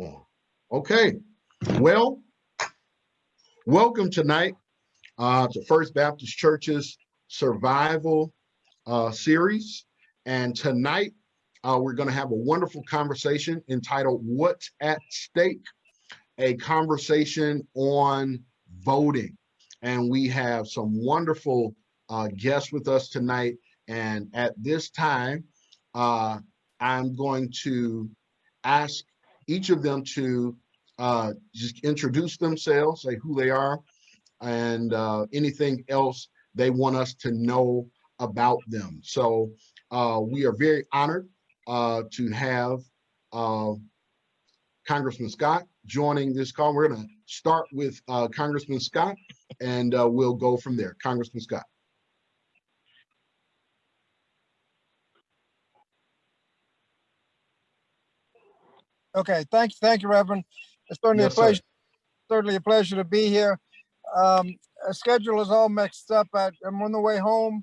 on. Okay, well, welcome tonight to First Baptist Church's Survival series. And tonight, we're going to have a wonderful conversation entitled What's at Stake? A conversation on voting. And we have some wonderful guests with us tonight. And at this time, I'm going to ask each of them to just introduce themselves, say who they are, and anything else they want us to know about them. So we are very honored to have Congressman Scott joining this call. We're going to start with Congressman Scott, and we'll go from there. Congressman Scott. Okay, thank you, Reverend. It's certainly a pleasure to be here. Our schedule is all mixed up. I'm on the way home,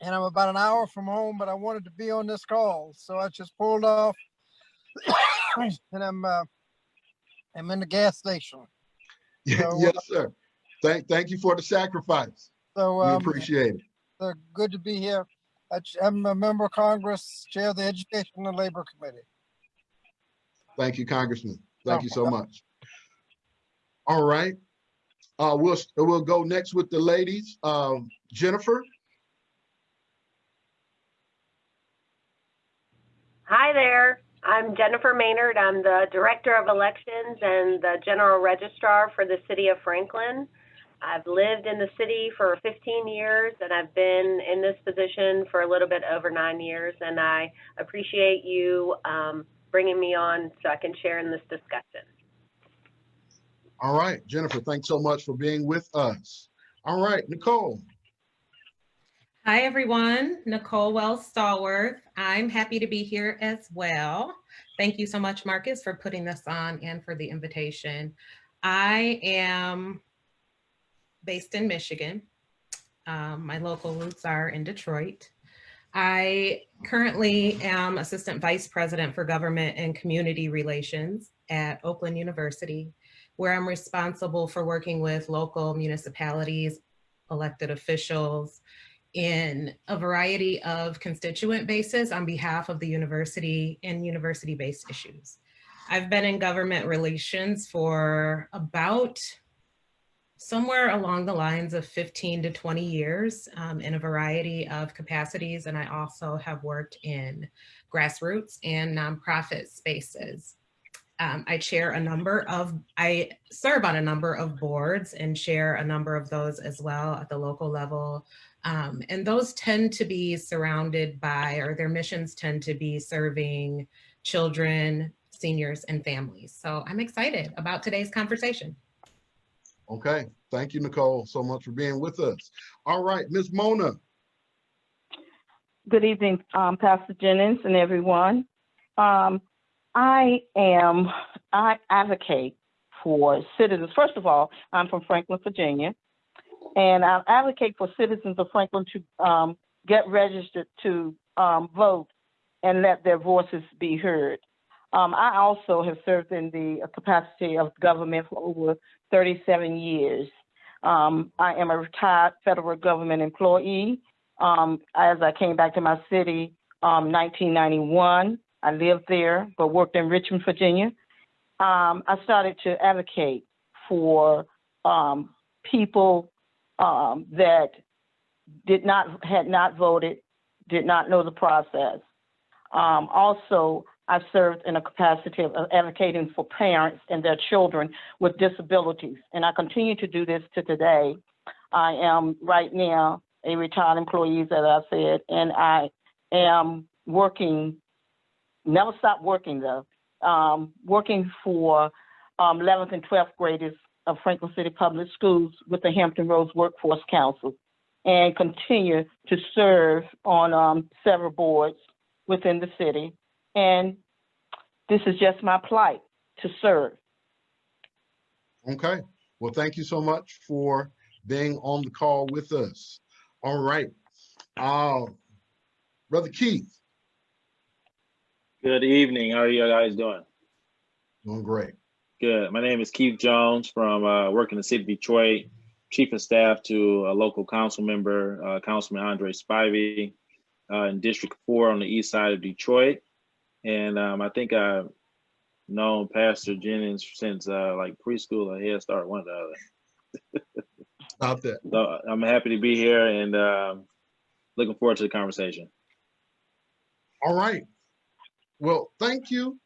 and I'm about an hour from home, but I wanted to be on this call, so I just pulled off, and I'm in the gas station. So, yes, sir. Thank you for the sacrifice. So we appreciate it. Good to be here. I'm a member of Congress, chair of the Education and Labor Committee. Thank you, Congressman. Thank you so much. All right. We'll go next with the ladies. Jennifer. Hi there. I'm Jennifer Maynard. I'm the Director of Elections and the General Registrar for the City of Franklin. I've lived in the city for 15 years, and I've been in this position for a little bit over 9 years, and I appreciate you bringing me on so I can share in this discussion. All right, Jennifer, thanks so much for being with us. All right, Nicole. Hi, everyone. Nicole Wells Stallworth. I'm happy to be here as well. Thank you so much, Marcus, for putting this on and for the invitation. I am based in Michigan. My local roots are in Detroit. I currently am Assistant Vice President for Government and Community Relations at Oakland University, where I'm responsible for working with local municipalities, elected officials, in a variety of constituent bases on behalf of the university and university-based issues. I've been in government relations for about somewhere along the lines of 15 to 20 years in a variety of capacities. And I also have worked in grassroots and nonprofit spaces. I serve on a number of boards and chair a number of those as well at the local level. And those tend to be surrounded by, or their missions tend to be serving children, seniors, and families. So I'm excited about today's conversation. Okay, thank you, Nicole, so much for being with us. All right, Ms. Mona. Good evening, Pastor Jennings and everyone. I advocate for citizens. First of all, I'm from Franklin, Virginia, and I advocate for citizens of Franklin to get registered to vote and let their voices be heard. I also have served in the capacity of government for over 37 years. I am a retired federal government employee. As I came back to my city, 1991, I lived there, but worked in Richmond, Virginia. I started to advocate for people that had not voted, did not know the process. Also, I served in a capacity of advocating for parents and their children with disabilities, and I continue to do this to today. I am right now a retired employee, as I said, and I am working, never stopped working though, working for 11th and 12th graders of Franklin City Public Schools with the Hampton Roads Workforce Council, and continue to serve on several boards within the city. And this is just my plight, to serve. Okay, well, thank you so much for being on the call with us. All right, Brother Keith. Good evening, how are you guys doing? Doing great. Good. My name is Keith Jones from work in the city of Detroit, chief of staff to a local council member, Councilman Andre Spivey, in District 4 on the east side of Detroit. And I think I've known Pastor Jennings since like preschool or Head Start, one or the other. About that. So I'm happy to be here and looking forward to the conversation. All right. Well, thank you.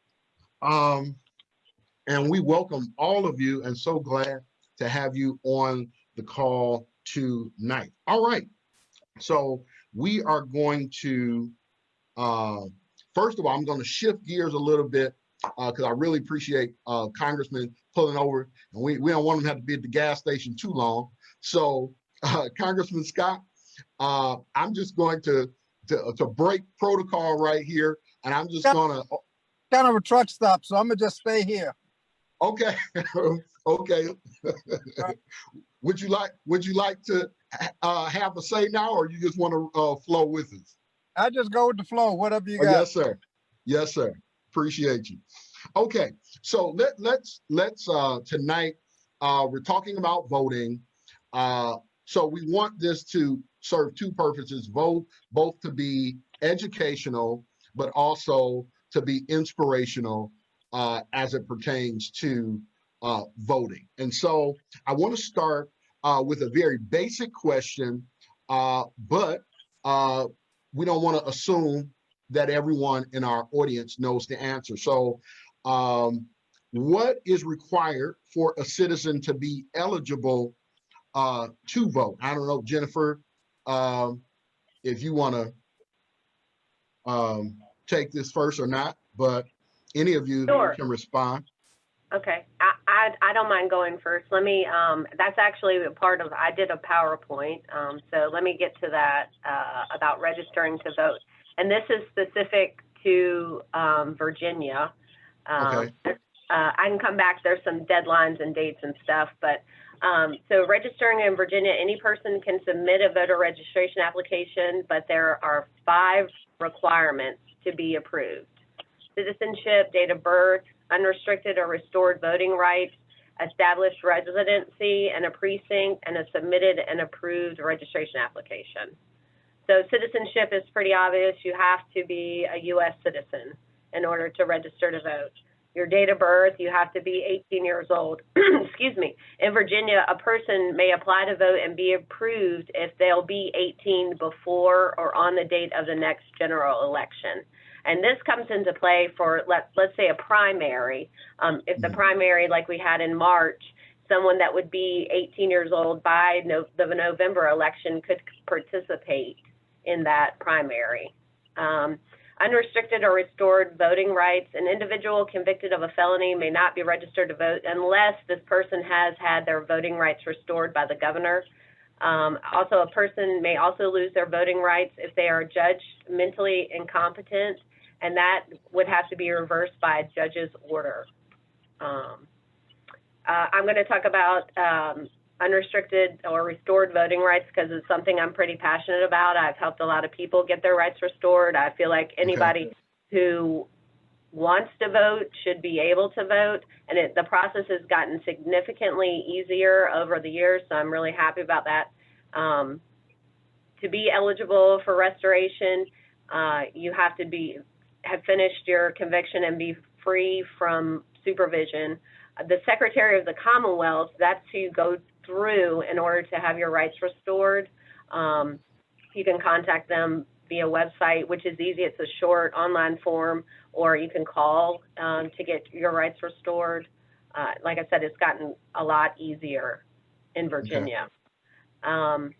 And we welcome all of you and so glad to have you on the call tonight. All right. So we are going to, first of all, I'm going to shift gears a little bit because I really appreciate Congressman pulling over, and we don't want him to have to be at the gas station too long. So Congressman Scott, I'm just going to break protocol right here, and I'm just going to. Kind of a truck stop, so I'm gonna just stay here. Okay. Okay. Would you like to have a say now, or you just want to flow with us? I just go with the flow, whatever you got. Yes, sir. Yes, sir. Appreciate you. Okay, so let's tonight we're talking about voting. So we want this to serve two purposes, both to be educational, but also to be inspirational as it pertains to voting. And so I want to start with a very basic question, but we don't want to assume that everyone in our audience knows the answer. So what is required for a citizen to be eligible to vote? I don't know, Jennifer, if you want to take this first or not, but any of you Sure. can respond. Okay, I don't mind going first. Let me, that's actually a part of, I did a PowerPoint, so let me get to that about registering to vote. And this is specific to Virginia. Okay. I can come back, there's some deadlines and dates and stuff, but so registering in Virginia, any person can submit a voter registration application, but there are 5 requirements to be approved: citizenship, date of birth, unrestricted or restored voting rights, established residency and a precinct, and a submitted and approved registration application. So citizenship is pretty obvious. You have to be a U.S. citizen in order to register to vote. Your date of birth, you have to be 18 years old. Excuse me. In Virginia, a person may apply to vote and be approved if they'll be 18 before or on the date of the next general election. And this comes into play for, let's say, a primary. If the primary, like we had in March, someone that would be 18 years old by the November election could participate in that primary. Unrestricted or restored voting rights. An individual convicted of a felony may not be registered to vote unless this person has had their voting rights restored by the governor. Also, a person may also lose their voting rights if they are judged mentally incompetent, and that would have to be reversed by a judge's order. I'm going to talk about unrestricted or restored voting rights because it's something I'm pretty passionate about. I've helped a lot of people get their rights restored. I feel like anybody who wants to vote should be able to vote, and the process has gotten significantly easier over the years, so I'm really happy about that. To be eligible for restoration, you have to have finished your conviction and be free from supervision. The Secretary of the Commonwealth, that's who you go through in order to have your rights restored. You can contact them via website, which is easy. It's a short online form, or you can call to get your rights restored. Like I said, it's gotten a lot easier in Virginia. Okay.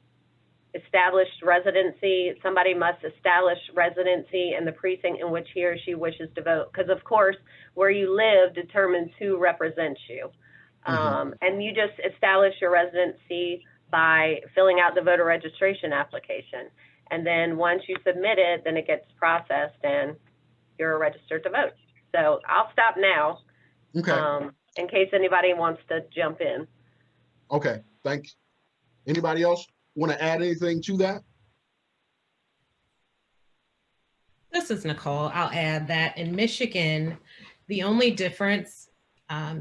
Established residency, somebody must establish residency in the precinct in which he or she wishes to vote, because of course where you live determines who represents you. And you just establish your residency by filling out the voter registration application, and then once you submit it, then it gets processed and you're registered to vote. So I'll stop now. Okay. In case anybody wants to jump in. Okay, thanks. Anybody else want to add anything to that? This is Nicole. I'll add that in Michigan, the only difference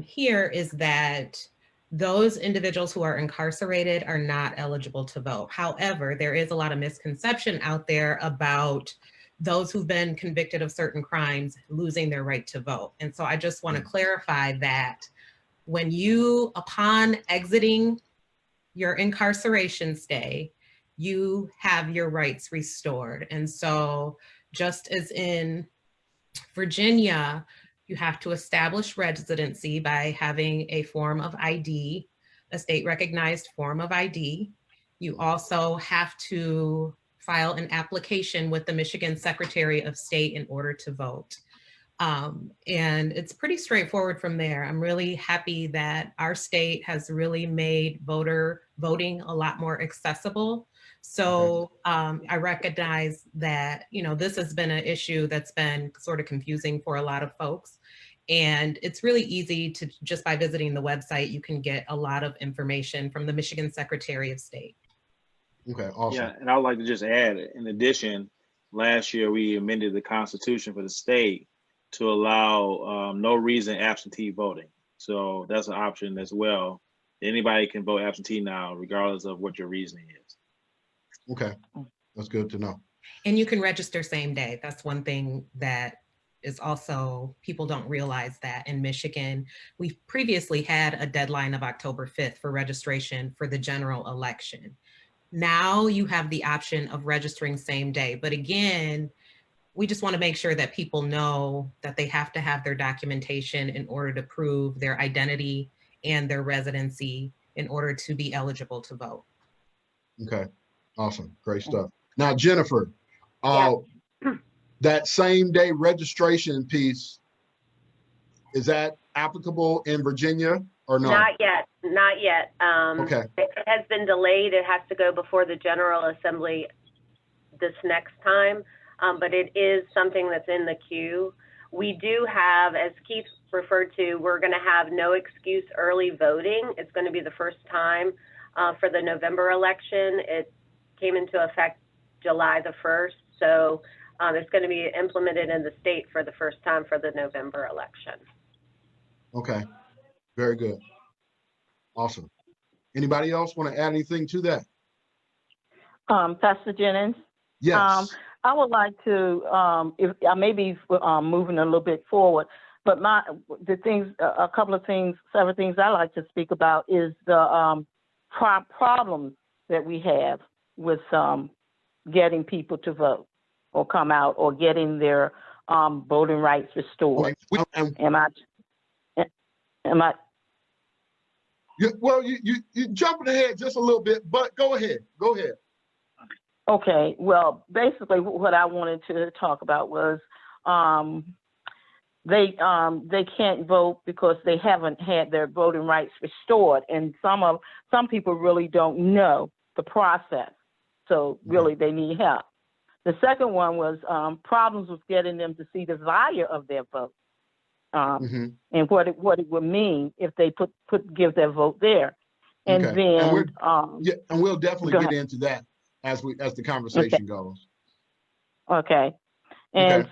here is that those individuals who are incarcerated are not eligible to vote. However, there is a lot of misconception out there about those who've been convicted of certain crimes losing their right to vote. And so I just want to clarify that when you, upon exiting your incarceration stay, you have your rights restored. And so just as in Virginia, you have to establish residency by having a form of ID, a state recognized form of ID. You also have to file an application with the Michigan Secretary of State in order to vote. And it's pretty straightforward from there. I'm really happy that our state has really made voting a lot more accessible. So I recognize that, you know, this has been an issue that's been sort of confusing for a lot of folks. And it's really easy to, just by visiting the website, you can get a lot of information from the Michigan Secretary of State. Okay, awesome. Yeah, and I would like to just add, in addition, last year we amended the Constitution for the state to allow no reason absentee voting. So that's an option as well. Anybody can vote absentee now, regardless of what your reasoning is. Okay, that's good to know. And you can register same day. That's one thing that is also, people don't realize that in Michigan, we've previously had a deadline of October 5th for registration for the general election. Now you have the option of registering same day. But again, we just want to make sure that people know that they have to have their documentation in order to prove their identity and their residency in order to be eligible to vote. Okay, awesome, great stuff. Now, Jennifer, Yeah. that same day registration piece, is that applicable in Virginia or no? Not yet, not yet. Okay. It has been delayed. It has to go before the General Assembly this next time, but it is something that's in the queue. We do have, as Keith referred to, we're going to have no excuse early voting. It's going to be the first time for the November election. It came into effect July the 1st, so it's going to be implemented in the state for the first time for the November election. Okay, very good. Awesome. Anybody else want to add anything to that? Pastor Jennings? Yes. I would like to, if I may be moving a little bit forward, but several things I like to speak about is the problems that we have with getting people to vote or come out or getting their voting rights restored. Am I? Well, you jumping ahead just a little bit, but go ahead. Go ahead. Okay. Well, basically, what I wanted to talk about was they can't vote because they haven't had their voting rights restored, and some people really don't know the process. So really, they need help. The second one was problems with getting them to see the value of their vote. And what it would mean if they give their vote there, and then and we'll definitely get into that as the conversation goes. Okay, and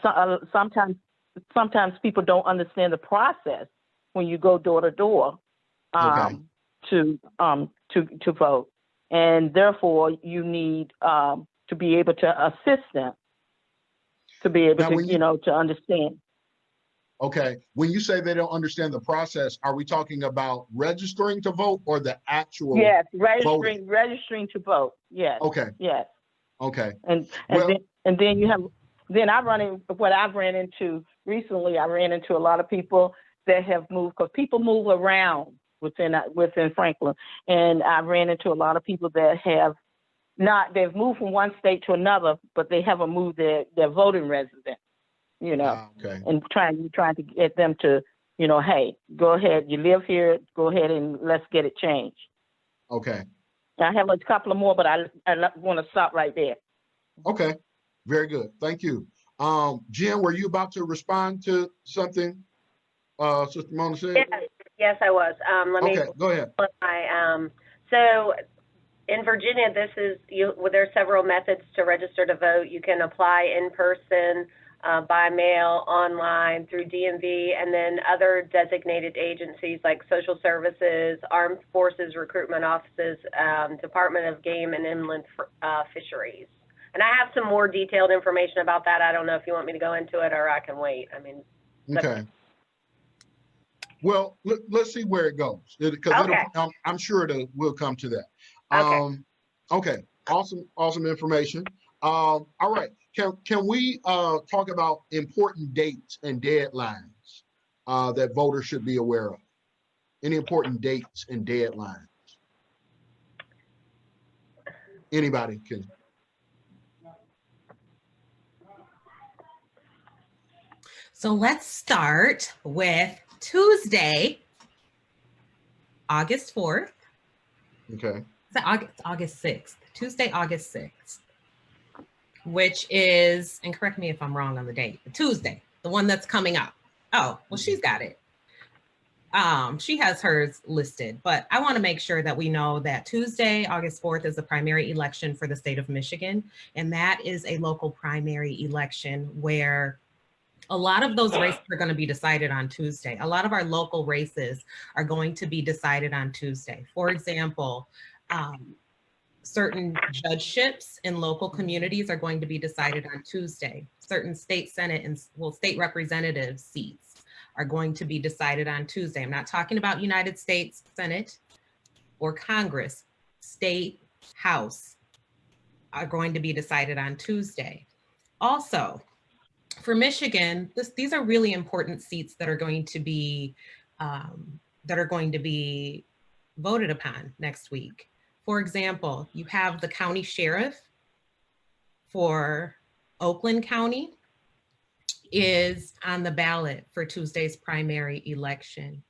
sometimes people don't understand the process when you go door to door to vote, and therefore you need to be able to assist them to be able to understand. Okay. When you say they don't understand the process, are we talking about registering to vote or the actual? Yes, registering to vote. Yes. Okay. Yes. Okay. And then you have, then what I've ran into recently, I ran into a lot of people that have moved, because people move around within Franklin. And I ran into a lot of people that they've moved from one state to another, but they haven't moved their voting residence. And trying to get them to, hey, go ahead, you live here, go ahead and let's get it changed. Okay. I have a couple of more, but I want to stop right there. Okay, very good. Thank you. Jen, were you about to respond to something Sister Mona said? Yes, I was. Go ahead. So in Virginia, there are several methods to register to vote. You can apply in person, by mail, online, through DMV, and then other designated agencies like social services, armed forces recruitment offices, Department of Game and Inland Fisheries. And I have some more detailed information about that. I don't know if you want me to go into it or I can wait. I mean, Okay. Well, let's see where it goes, because okay. I'm sure we'll come to that. Okay. Okay. Awesome information. All right. Can we talk about important dates and deadlines that voters should be aware of? Any important dates and deadlines? Anybody can. So let's start with Tuesday, August 4th. Okay. August 6th. Tuesday, August 6th, which is, and correct me if I'm wrong on the date, Tuesday, the one that's coming up. Oh, well, she's got it. She has hers listed, but I want to make sure that we know that Tuesday, August 4th is the primary election for the state of Michigan. And that is a local primary election where a lot of those races are going to be decided on Tuesday. A lot of our local races are going to be decided on Tuesday. For example, certain judgeships in local communities are going to be decided on Tuesday. Certain state Senate and state representative seats are going to be decided on Tuesday. I'm not talking about United States Senate or Congress. State House are going to be decided on Tuesday. Also, for Michigan, these are really important seats that are going to be voted upon next week. For example, you have the county sheriff for Oakland County is on the ballot for Tuesday's primary election.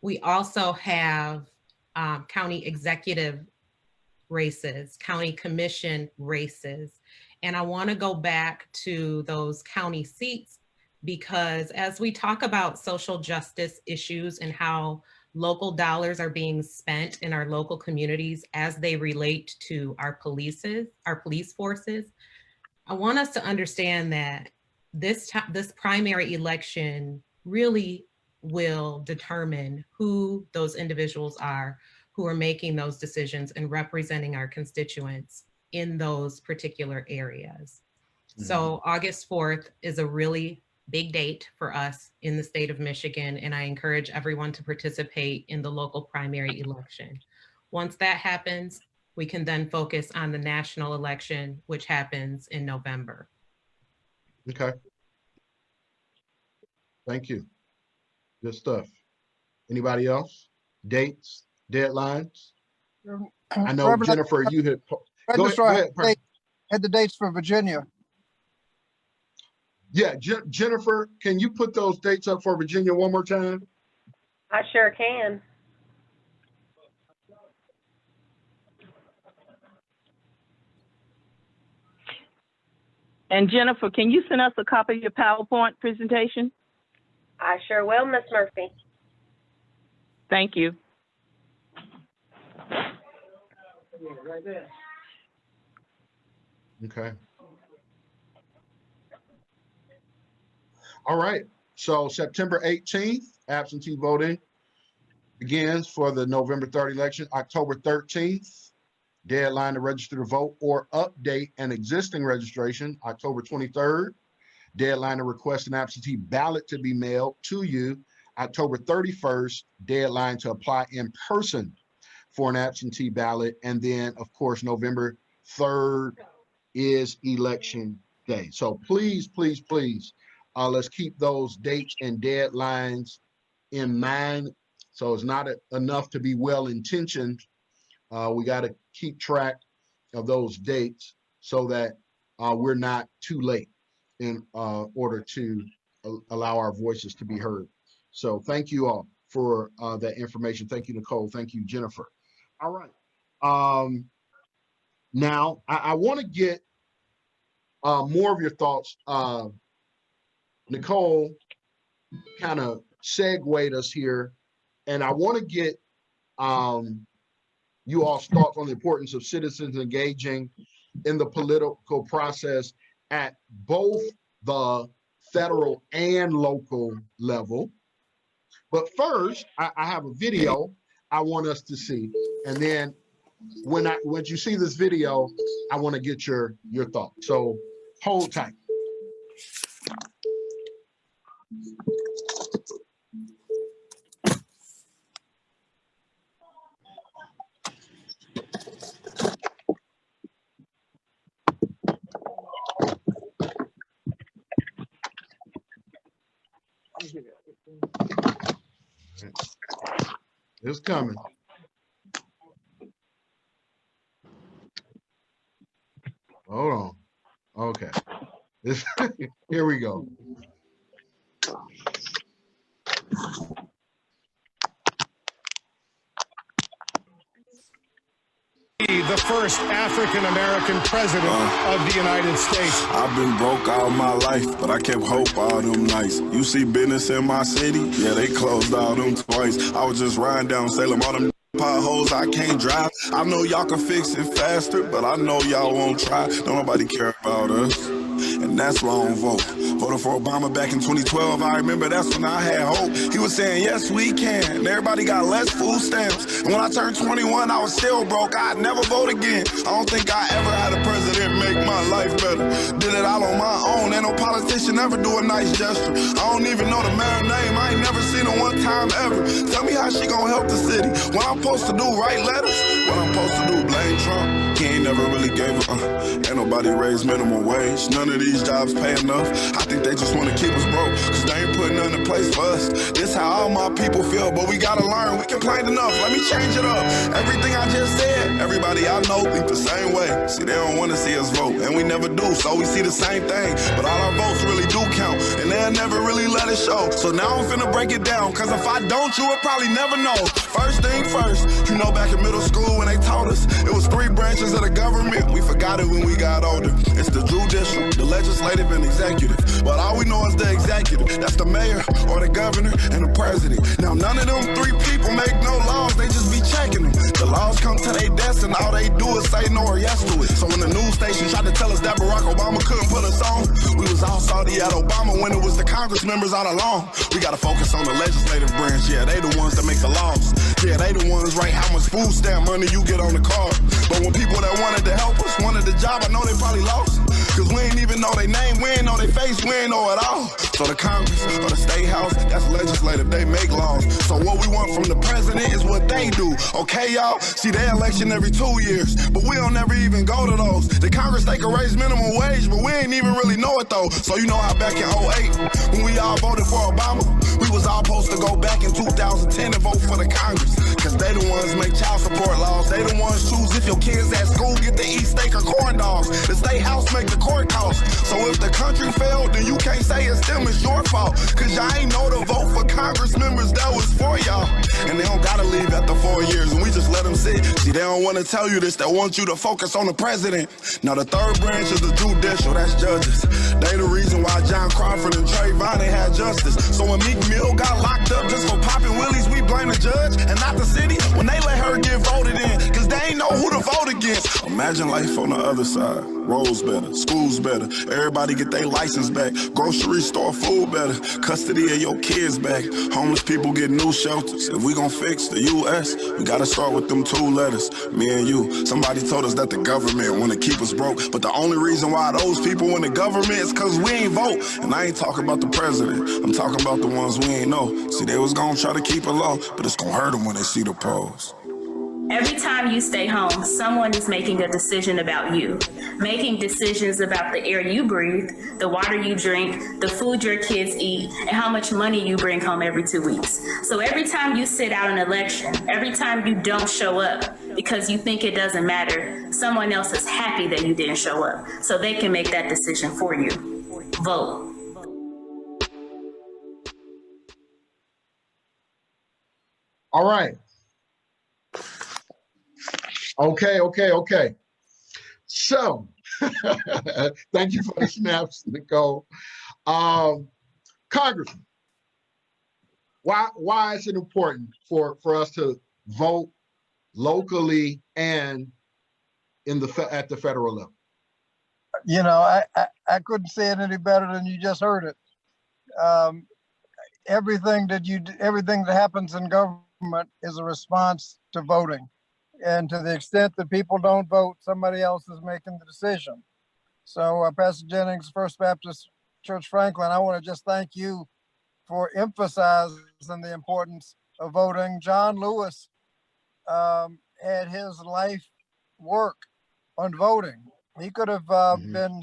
We also have county executive races, county commission races. And I want to go back to those county seats because as we talk about social justice issues and how local dollars are being spent in our local communities as they relate to our police forces, I want us to understand that this primary election really will determine who those individuals are who are making those decisions and representing our constituents in those particular areas. Mm-hmm. So August 4th is a really big date for us in the state of Michigan, and I encourage everyone to participate in the local primary election. Once that happens, we can then focus on the national election, which happens in November. Okay. Thank you. Good stuff. Anybody else? Dates, deadlines? I know, Robert, Jennifer, you had... Go ahead. Had the dates for Virginia. Yeah, Jennifer, can you put those dates up for Virginia one more time? I sure can. And Jennifer, can you send us a copy of your PowerPoint presentation? I sure will, Ms. Murphy. Thank you. Right there. Okay. All right. So September 18th, absentee voting begins for the November 3rd election. October 13th, deadline to register to vote or update an existing registration. October 23rd, deadline to request an absentee ballot to be mailed to you. October 31st, deadline to apply in person for an absentee ballot. And then, of course, November 3rd is election day. So please, please, please, let's keep those dates and deadlines in mind. So it's not enough to be well-intentioned. We got to keep track of those dates so that we're not too late in order to allow our voices to be heard. So thank you all for that information. Thank you, Nicole. Thank you, Jennifer. All right. Now, I want to get more of your thoughts. Nicole kind of segued us here, and I want to get you all's thoughts on the importance of citizens engaging in the political process at both the federal and local level. But first, I have a video I want us to see. And then when you see this video, I want to get your thoughts. So hold tight. It's coming. Hold on. Okay. Here we go. The first African-American president of the United States. I've been broke all my life, but I kept hope all them nights. You see business in my city? Yeah, they closed all them twice. I was just riding down Salem, all them potholes I can't drive. I know y'all can fix it faster, but I know y'all won't try. Don't nobody care about us, and that's why I don't vote. Voted for Obama back in 2012. I remember that's when I had hope. He was saying, yes, we can. And everybody got less food stamps. And when I turned 21, I was still broke. I'd never vote again. I don't think I ever had a president make my life better. Did it all on my own. Ain't no politician ever do a nice gesture. I don't even know the mayor's name. I ain't never seen her one time ever. Tell me how she gonna help the city. What I'm supposed to do, write letters? What I'm supposed to do, blame Trump? He ain't never really gave a ain't nobody raised minimum wage. None of these jobs pay enough. I think they just want to keep us broke, cause they ain't putting nothing in place for us. This how all my people feel, but we gotta learn. We complained enough, let me change it up. Everything I just said, everybody I know think the same way. See, they don't want to see us vote, and we never do, so we see the same thing. But all our votes really do count, and they'll never really let it show. So now I'm finna break it down, cause if I don't, you would probably never know. First thing first, you know back in middle school when they taught us, it was 3 branches of the government. We forgot it when we got older. It's the judicial, the legislative, and executive. But all we know is the executive. That's the mayor or the governor and the president. Now none of them 3 people make no laws, they just be checking them. The laws come to their desk and all they do is say no or yes to it. So when the news station tried to tell us that Barack Obama couldn't put us on, we was all salty at Obama when it was the Congress members all along. We gotta focus on the legislative branch. Yeah, they the ones that make the laws. Yeah, they the ones write how much food stamp money you get on the card. But when people that wanted to help us wanted the job, I know they probably lost. Cause we ain't even know their name, we ain't know their face, we ain't know it all. So the Congress or the State House, that's legislative, they make laws. So what we want from the president is what they do. Okay, y'all? See, they election every 2 years, but we don't ever even go to those. The Congress, they can raise minimum wage, but we ain't even really know it though. So you know how back in 08, when we all voted for Obama, we was all supposed to go back in 2010 and vote for the Congress. Cause they the ones make child support laws. They the ones choose if your kids at school get to eat steak or corn dogs. The State House make the court costs. So if the country failed, then you can't say it's them, it's your fault. Cause y'all ain't know to vote for Congress members that was for y'all. And they don't gotta leave after 4 years, and we just let them sit. See, they don't wanna tell you this, they want you to focus on the president. Now the 3rd branch is the judicial, that's judges. They the reason why John Crawford and Trayvon ain't had justice. So when Meek Mill got locked up just for popping willies, we blame the judge and not the city when they let her get voted in, cause they ain't know who to vote against. Imagine life on the other side. Roads better, schools better, everybody get their license back, grocery store food better, custody of your kids back, homeless people get new shelters. If we gon' fix the U.S., we gotta start with them 2 letters, me and you. Somebody told us that the government wanna keep us broke, but the only reason why those people in the government is cause we ain't vote. And I ain't talking about the president, I'm talking about the ones we ain't know. See, they was gonna try to keep it low, but it's gonna hurt them when they see the polls. Every time you stay home, someone is making a decision about you, making decisions about the air you breathe, the water you drink, the food your kids eat, and how much money you bring home every 2 weeks. So every time you sit out an election, every time you don't show up because you think it doesn't matter, someone else is happy that you didn't show up, so they can make that decision for you. Vote. All right. Okay. So, thank you for the snaps, Nicole. Congressman, why is it important for us to vote locally and at the federal level? I couldn't say it any better than you just heard it. Um, everything that happens in government is a response to voting. And to the extent that people don't vote, somebody else is making the decision. So Pastor Jennings, First Baptist Church Franklin, I want to just thank you for emphasizing the importance of voting. John Lewis had his life work on voting. He could have been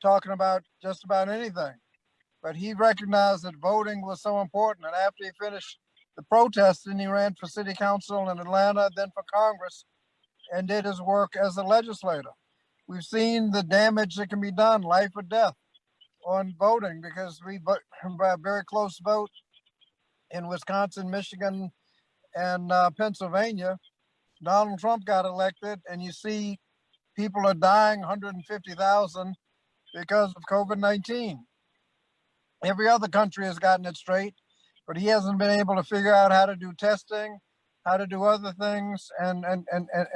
talking about just about anything, but he recognized that voting was so important. And after he finished the protesting, he ran for city council in Atlanta, then for Congress, and did his work as a legislator. We've seen the damage that can be done, life or death, on voting, because we vote by a very close vote in Wisconsin, Michigan, and Pennsylvania. Donald Trump got elected, and you see people are dying, 150,000 because of COVID-19. Every other country has gotten it straight, but he hasn't been able to figure out how to do testing, how to do other things, and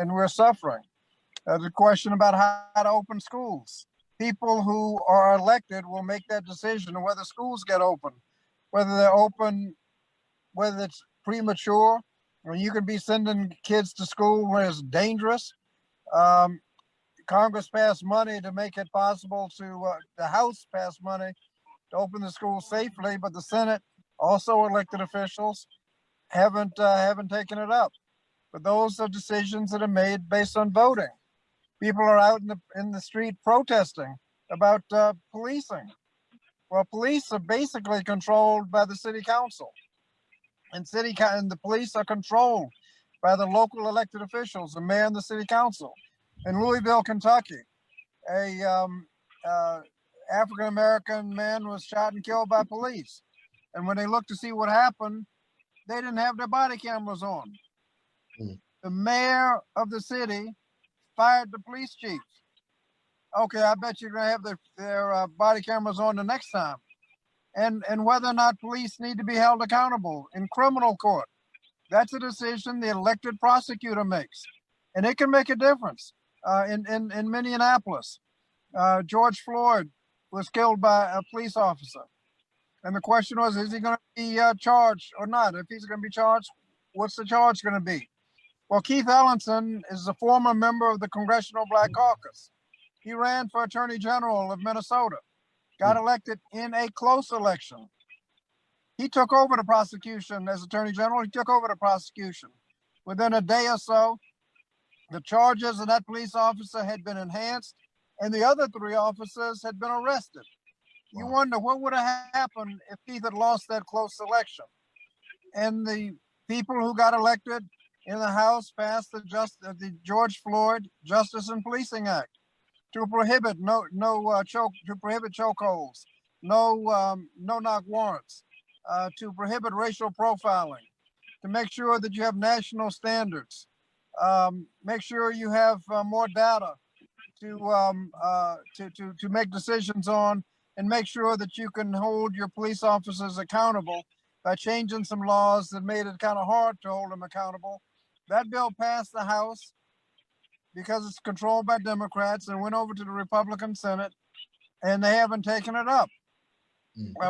we're suffering. The question about how to open schools. People who are elected will make that decision on whether schools get open, whether they're open, whether it's premature, or you could be sending kids to school when it's dangerous. Congress passed money to make it possible to, the House passed money to open the schools safely, but the Senate, also elected officials, haven't taken it up. But those are decisions that are made based on voting. People are out in the street protesting about policing. Well, police are basically controlled by the city council, and the police are controlled by the local elected officials, the mayor and the city council. In Louisville, Kentucky, a African-American man was shot and killed by police. And when they looked to see what happened, they didn't have their body cameras on. The mayor of the city fired the police chief. Okay, I bet you're gonna have their body cameras on the next time. And whether or not police need to be held accountable in criminal court, that's a decision the elected prosecutor makes. And it can make a difference. In Minneapolis, George Floyd was killed by a police officer. And the question was, is he going to be charged or not? If he's going to be charged, what's the charge going to be? Well, Keith Ellison is a former member of the Congressional Black Caucus. He ran for Attorney General of Minnesota, got elected in a close election. He took over the prosecution as Attorney General. He took over the prosecution. Within a day or so, the charges of that police officer had been enhanced, and the other 3 officers had been arrested. You wonder what would have happened if Keith had lost that close election. And the people who got elected in the House passed the George Floyd Justice and Policing Act to prohibit prohibit chokeholds, no-knock warrants, to prohibit racial profiling, to make sure that you have national standards, make sure you have more data to make decisions on, and make sure that you can hold your police officers accountable by changing some laws that made it kind of hard to hold them accountable. That bill passed the House because it's controlled by Democrats and went over to the Republican Senate, and they haven't taken it up.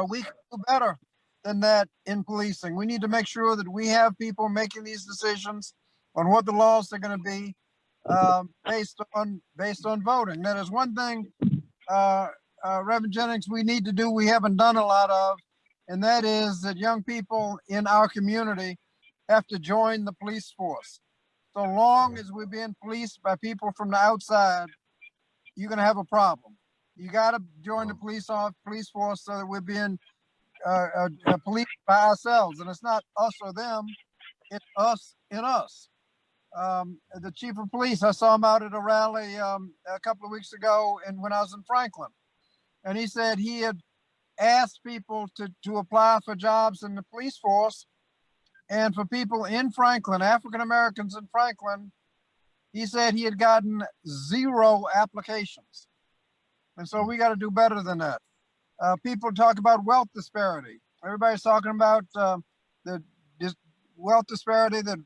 We can do better than that in policing. We need to make sure that we have people making these decisions on what the laws are going to be based on voting. That is one thing, Reverend Jennings, we need to do, we haven't done a lot of, and that is that young people in our community have to join the police force. So long as we're being policed by people from the outside, you're going to have a problem. You got to join the police force so that we're being policed by ourselves. And it's not us or them, it's us in us. The chief of police, I saw him out at a rally a couple of weeks ago when I was in Franklin. And he said he had asked people to apply for jobs in the police force. And for people in Franklin, African Americans in Franklin, he said he had gotten 0 applications. And so we got to do better than that. People talk about wealth disparity. Everybody's talking about the wealth disparity, that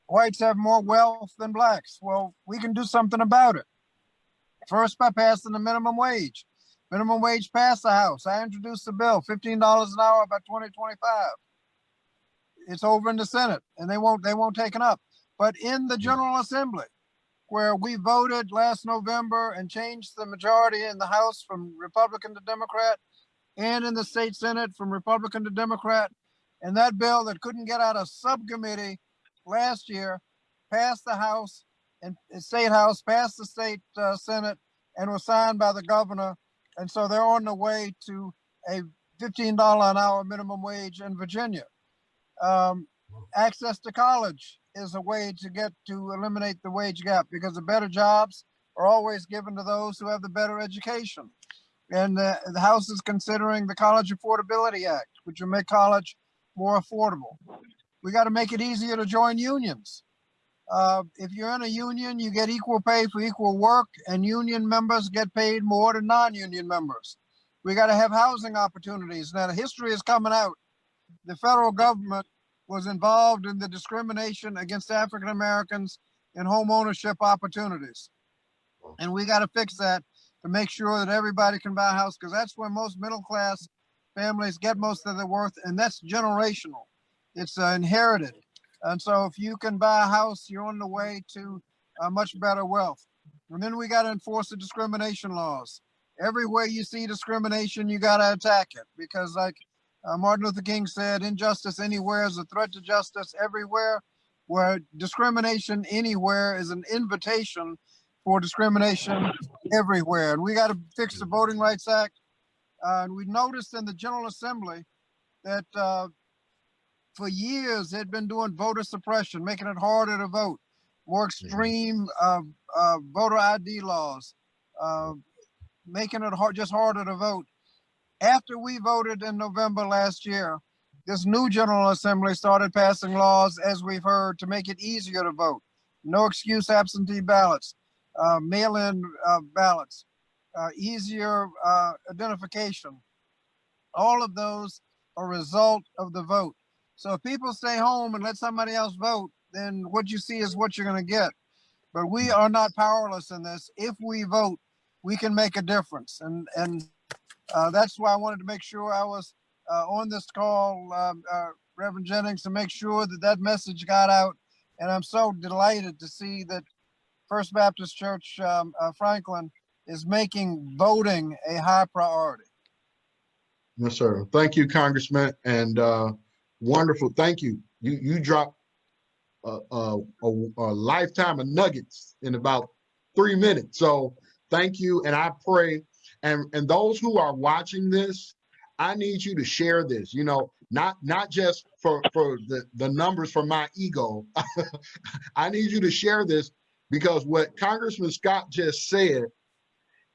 whites have more wealth than blacks. Well, we can do something about it. First, by passing the minimum wage. Minimum wage passed the House. I introduced the bill, $15 an hour by 2025. It's over in the Senate, and they won't take it up. But in the General Assembly, where we voted last November and changed the majority in the House from Republican to Democrat, and in the state Senate from Republican to Democrat, and that bill that couldn't get out of subcommittee last year passed the House and State House, passed the state Senate, and was signed by the governor. And so they're on the way to a $15 an hour minimum wage in Virginia. Access to college is a way to eliminate the wage gap, because the better jobs are always given to those who have the better education. And the House is considering the College Affordability Act, which will make college more affordable. We got to make it easier to join unions. If you're in a union, you get equal pay for equal work, and union members get paid more than non-union members. We got to have housing opportunities. Now, the history is coming out. The federal government was involved in the discrimination against African Americans in home ownership opportunities. And we got to fix that to make sure that everybody can buy a house, because that's where most middle class families get most of their worth, and that's generational. It's inherited. And so if you can buy a house, you're on the way to much better wealth. And then we got to enforce the discrimination laws. Everywhere you see discrimination, you got to attack it, because like Martin Luther King said, injustice anywhere is a threat to justice everywhere, where discrimination anywhere is an invitation for discrimination everywhere. And we got to fix the Voting Rights Act. And we noticed in the General Assembly that for years they'd been doing voter suppression, making it harder to vote, more extreme voter ID laws, making it just harder to vote. After we voted in November last year, this new General Assembly started passing laws, as we've heard, to make it easier to vote. No excuse absentee ballots, mail-in ballots, easier identification. All of those are a result of the vote. So if people stay home and let somebody else vote, then what you see is what you're going to get. But we are not powerless in this. If we vote, we can make a difference. And that's why I wanted to make sure I was on this call, Reverend Jennings, to make sure that that message got out. And I'm so delighted to see that First Baptist Church Franklin is making voting a high priority. Yes, sir. Thank you, Congressman, and wonderful. Thank you. You dropped a lifetime of nuggets in about 3 minutes. So thank you, and I pray, and those who are watching this, I need you to share this. You know, not just for the numbers for my ego. I need you to share this, because what Congressman Scott just said,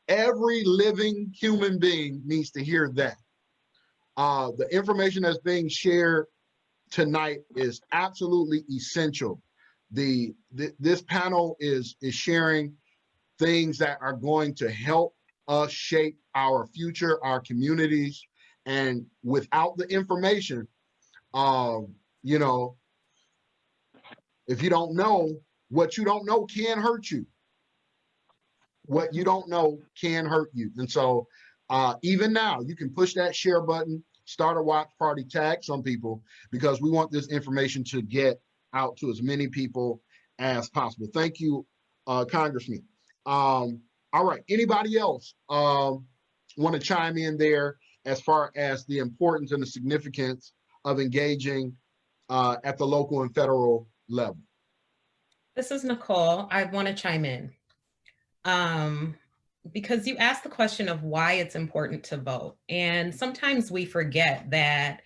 every living human being needs to hear that. The information that's being shared tonight is absolutely essential. This panel is sharing things that are going to help us shape our future, our communities. And without the information, you know, if you don't know, what you don't know can hurt you. What you don't know can hurt you. And so even now, you can push that share button, start a watch party, tag some people, because we want this information to get out to as many people as possible. Thank you, Congressman. All right, anybody else want to chime in there as far as the importance and the significance of engaging at the local and federal level? This is Nicole. I want to chime in. Because you asked the question of why it's important to vote. And sometimes we forget that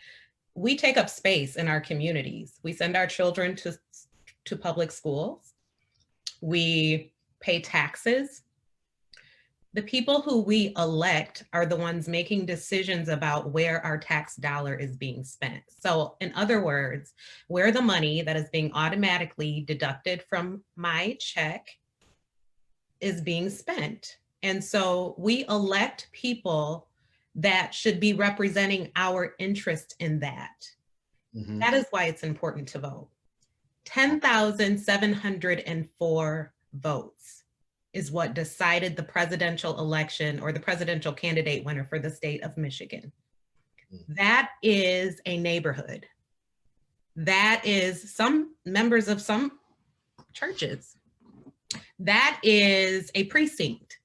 we take up space in our communities. We send our children to public schools. We pay taxes. The people who we elect are the ones making decisions about where our tax dollar is being spent. So in other words, where the money that is being automatically deducted from my check is being spent. And so we elect people that should be representing our interest in that. Mm-hmm. That is why it's important to vote. 10,704 votes is what decided the presidential election or the presidential candidate winner for the state of Michigan. That is a neighborhood. That is some members of some churches. That is a precinct.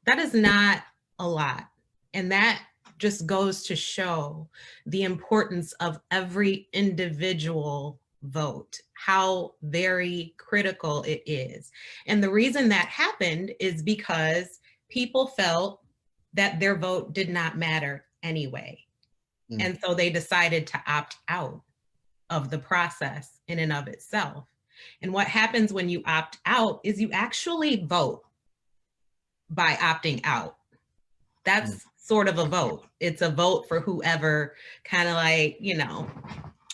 That is not a lot. And that just goes to show the importance of every individual vote, how very critical it is. And the reason that happened is because people felt that their vote did not matter anyway. And so they decided to opt out of the process in and of itself. And what happens when you opt out is you actually vote by opting out. That's sort of a vote. It's a vote for whoever, kind of like, you know,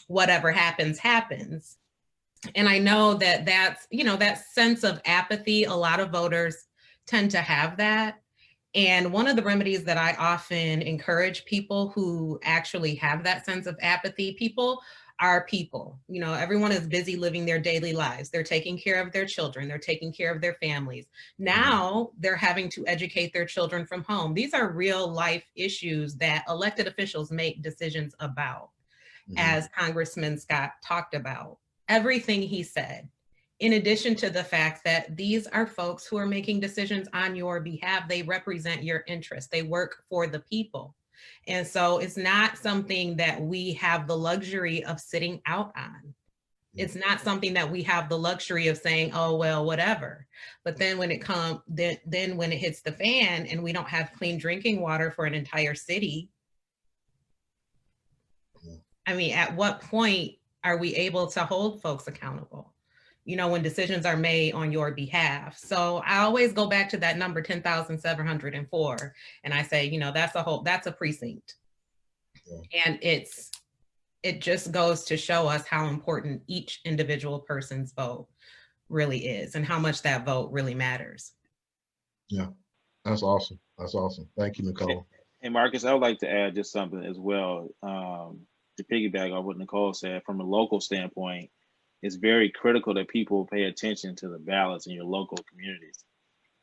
whatever happens, happens. And I know that that's, you know, that sense of apathy, a lot of voters tend to have that. And one of the remedies that I often encourage people who actually have that sense of apathy, people are people. You know, everyone is busy living their daily lives. They're taking care of their children. They're taking care of their families. Now they're having to educate their children from home. These are real life issues that elected officials make decisions about, as Congressman Scott talked about. Everything he said, in addition to the fact that these are folks who are making decisions on your behalf. They represent your interests. They work for the people. And so it's not something that we have the luxury of sitting out on. It's not something that we have the luxury of saying, oh, well, whatever. But then when it comes, then when it hits the fan and we don't have clean drinking water for an entire city, I mean, at what point are we able to hold folks accountable? You know, when decisions are made on your behalf. So I always go back to that number 10,704. And I say, you know, that's a precinct. And it just goes to show us how important each individual person's vote really is and how much that vote really matters. Yeah, that's awesome. That's awesome. Thank you, Nicole. Hey, Marcus, I would like to add just something as well. To piggyback on what Nicole said, from a local standpoint, it's very critical that people pay attention to the ballots in your local communities,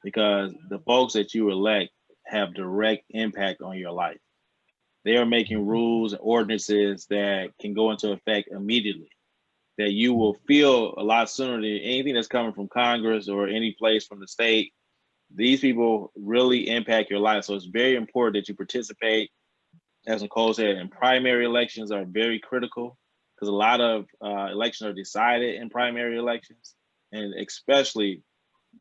because the folks that you elect have direct impact on your life. They are making rules and ordinances that can go into effect immediately, that you will feel a lot sooner than anything that's coming from Congress or any place from the state. These people really impact your life. So it's very important that you participate. As Nicole said, and primary elections are very critical, because a lot of elections are decided in primary elections. And especially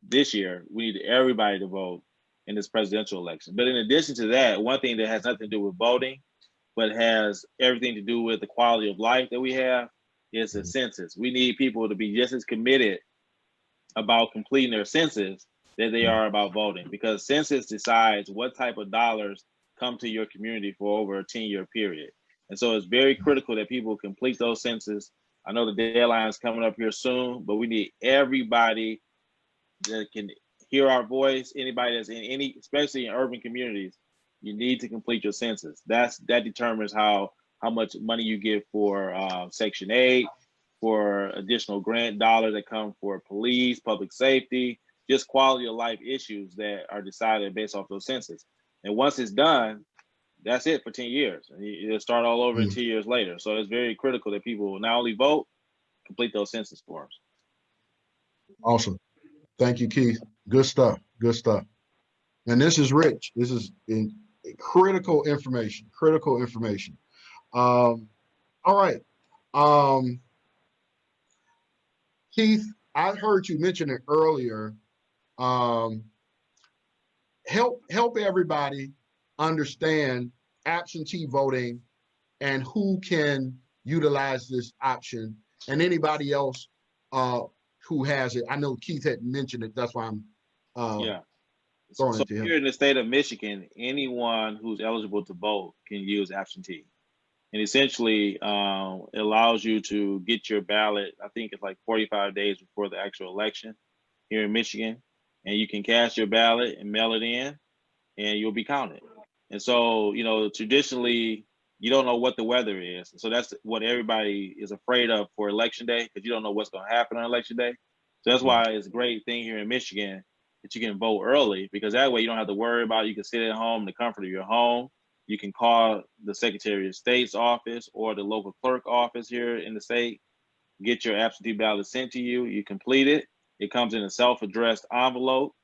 this year, we need everybody to vote in this presidential election. But in addition to that, one thing that has nothing to do with voting, but has everything to do with the quality of life that we have, is the census. We need people to be just as committed about completing their census that they are about voting, because census decides what type of dollars come to your community for over a 10-year period. And so it's very critical that people complete those census. I know the deadline is coming up here soon, but we need everybody that can hear our voice, anybody that's in any, especially in urban communities, you need to complete your census. That determines how much money you get for Section 8, for additional grant dollars that come for police, public safety, just quality of life issues that are decided based off those census. And once it's done, that's it for 10 years. And it'll start all over 2 years later. So it's very critical that people not only vote, complete those census forms. Awesome. Thank you, Keith. Good stuff. Good stuff. And this is rich. This is critical information. Critical information. All right. Keith, I heard you mention it earlier. Help everybody understand absentee voting and who can utilize this option, and anybody else who has it. I know Keith had mentioned it. That's why I'm throwing it to him. Here in the state of Michigan, anyone who's eligible to vote can use absentee. And essentially, it allows you to get your ballot, I think it's like 45 days before the actual election here in Michigan. And you can cast your ballot and mail it in, and you'll be counted. And so, you know, traditionally, you don't know what the weather is. So that's what everybody is afraid of for election day, because you don't know what's going to happen on election day. So that's why it's a great thing here in Michigan. that you can vote early, because that way you don't have to worry about it. You can sit at home in the comfort of your home. You can call the Secretary of State's office or the local clerk office here in the state, get your absentee ballot sent to you. You complete it. It comes in a self-addressed envelope.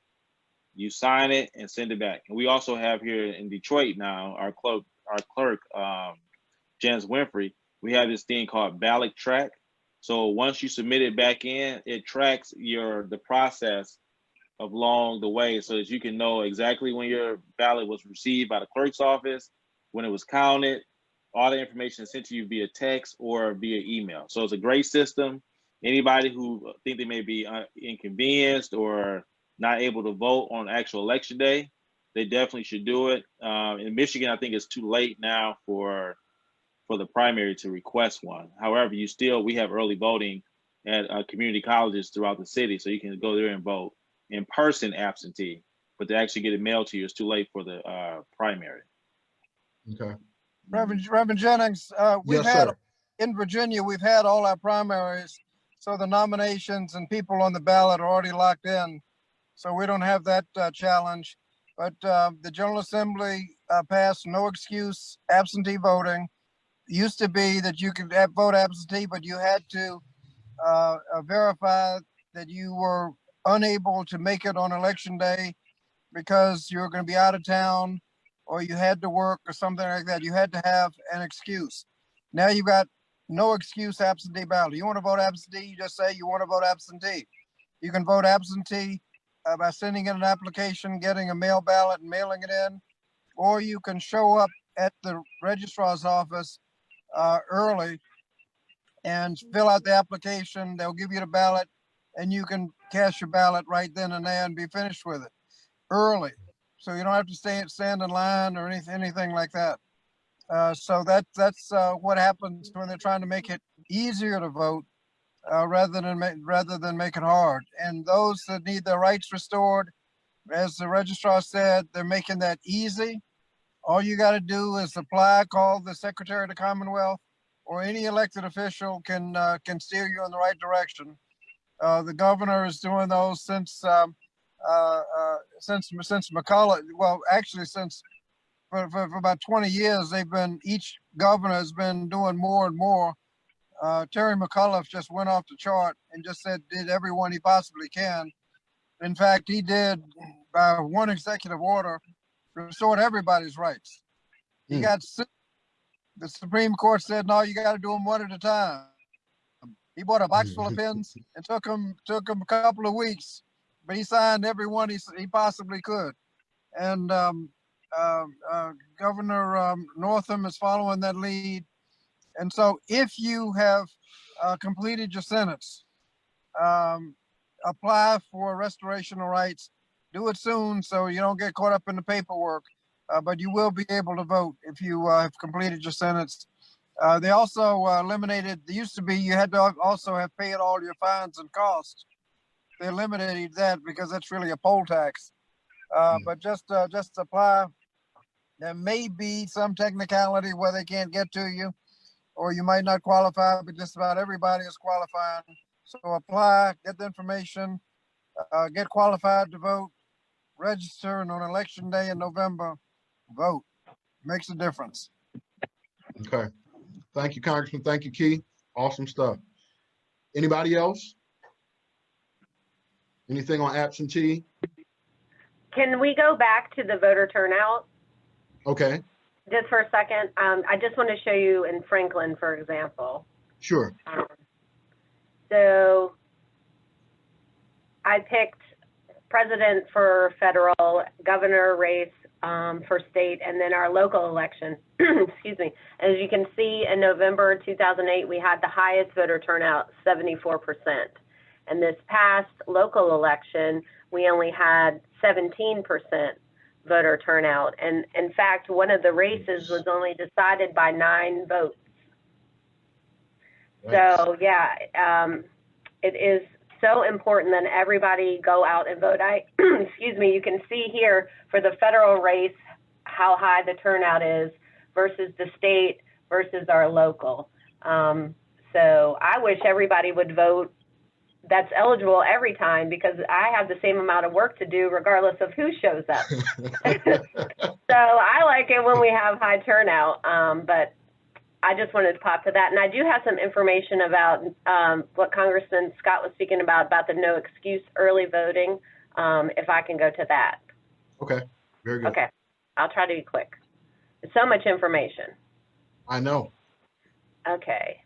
You sign it and send it back. And we also have here in Detroit now, our clerk, Janice Winfrey, we have this thing called Ballot Track. So once you submit it back in, it tracks the process along the way, so that you can know exactly when your ballot was received by the clerk's office, when it was counted. All the information is sent to you via text or via email. So it's a great system. Anybody who think they may be inconvenienced or not able to vote on actual election day, they definitely should do it. In Michigan, I think it's too late now for the primary to request one. However, we have early voting at community colleges throughout the city, so you can go there and vote in person absentee, but to actually get it mailed to you, it's too late for the primary. Okay. Reverend Jennings, in Virginia, we've had all our primaries, so the nominations and people on the ballot are already locked in, so we don't have that challenge. But the General Assembly passed no excuse absentee voting. It used to be that you could vote absentee, but you had to verify that you were unable to make it on election day because you were going to be out of town or you had to work or something like that. You had to have an excuse. Now you've got no excuse absentee ballot. You want to vote absentee, you just say you want to vote absentee. You can vote absentee by sending in an application, getting a mail ballot and mailing it in, or you can show up at the registrar's office early and fill out the application. They'll give you the ballot and you can cast your ballot right then and there and be finished with it early. So you don't have to stand in line or anything like that. So that's what happens when they're trying to make it easier to vote rather than make it hard. And those that need their rights restored, as the registrar said, they're making that easy. All you got to do is apply, call the Secretary of the Commonwealth, or any elected official can steer you in the right direction. The governor is doing those since McCullough. Well, actually, for about 20 years, each governor has been doing more and more. Terry McCullough just went off the chart and just did everyone he possibly can. In fact, he did, by one executive order, restored everybody's rights. He got sued. The Supreme Court said, no, you got to do them one at a time. He bought a box full of pens and took him a couple of weeks, but he signed every one he possibly could. And Governor Northam is following that lead. And so if you have completed your sentence, apply for restoration of rights. Do it soon so you don't get caught up in the paperwork, but you will be able to vote if you have completed your sentence. They also eliminated, there used to be, you had to also have paid all your fines and costs. They eliminated that because that's really a poll tax. But just apply. There may be some technicality where they can't get to you, or you might not qualify, but just about everybody is qualifying. So apply, get the information, get qualified to vote, register, and on election day in November, vote. Makes a difference. Okay. Thank you, Congressman. Thank you, Key. Awesome stuff. Anybody else? Anything on absentee? Can we go back to the voter turnout? Okay. Just for a second. I just want to show you in Franklin, for example. Sure. So I picked president for federal, governor race for state, and then our local election. Excuse me. As you can see, in November 2008, we had the highest voter turnout, 74%. And this past local election, we only had 17% voter turnout. And in fact, one of the races was only decided by 9 votes. So yeah, it is so important that everybody go out and vote. Excuse me, you can see here for the federal race how high the turnout is versus the state versus our local. So I wish everybody would vote that's eligible every time, because I have the same amount of work to do regardless of who shows up. So I like it when we have high turnout, but I just wanted to pop to that. And I do have some information about what Congressman Scott was speaking about the no excuse early voting, if I can go to that. Okay, very good. Okay, I'll try to be quick. There's so much information. I know. Okay,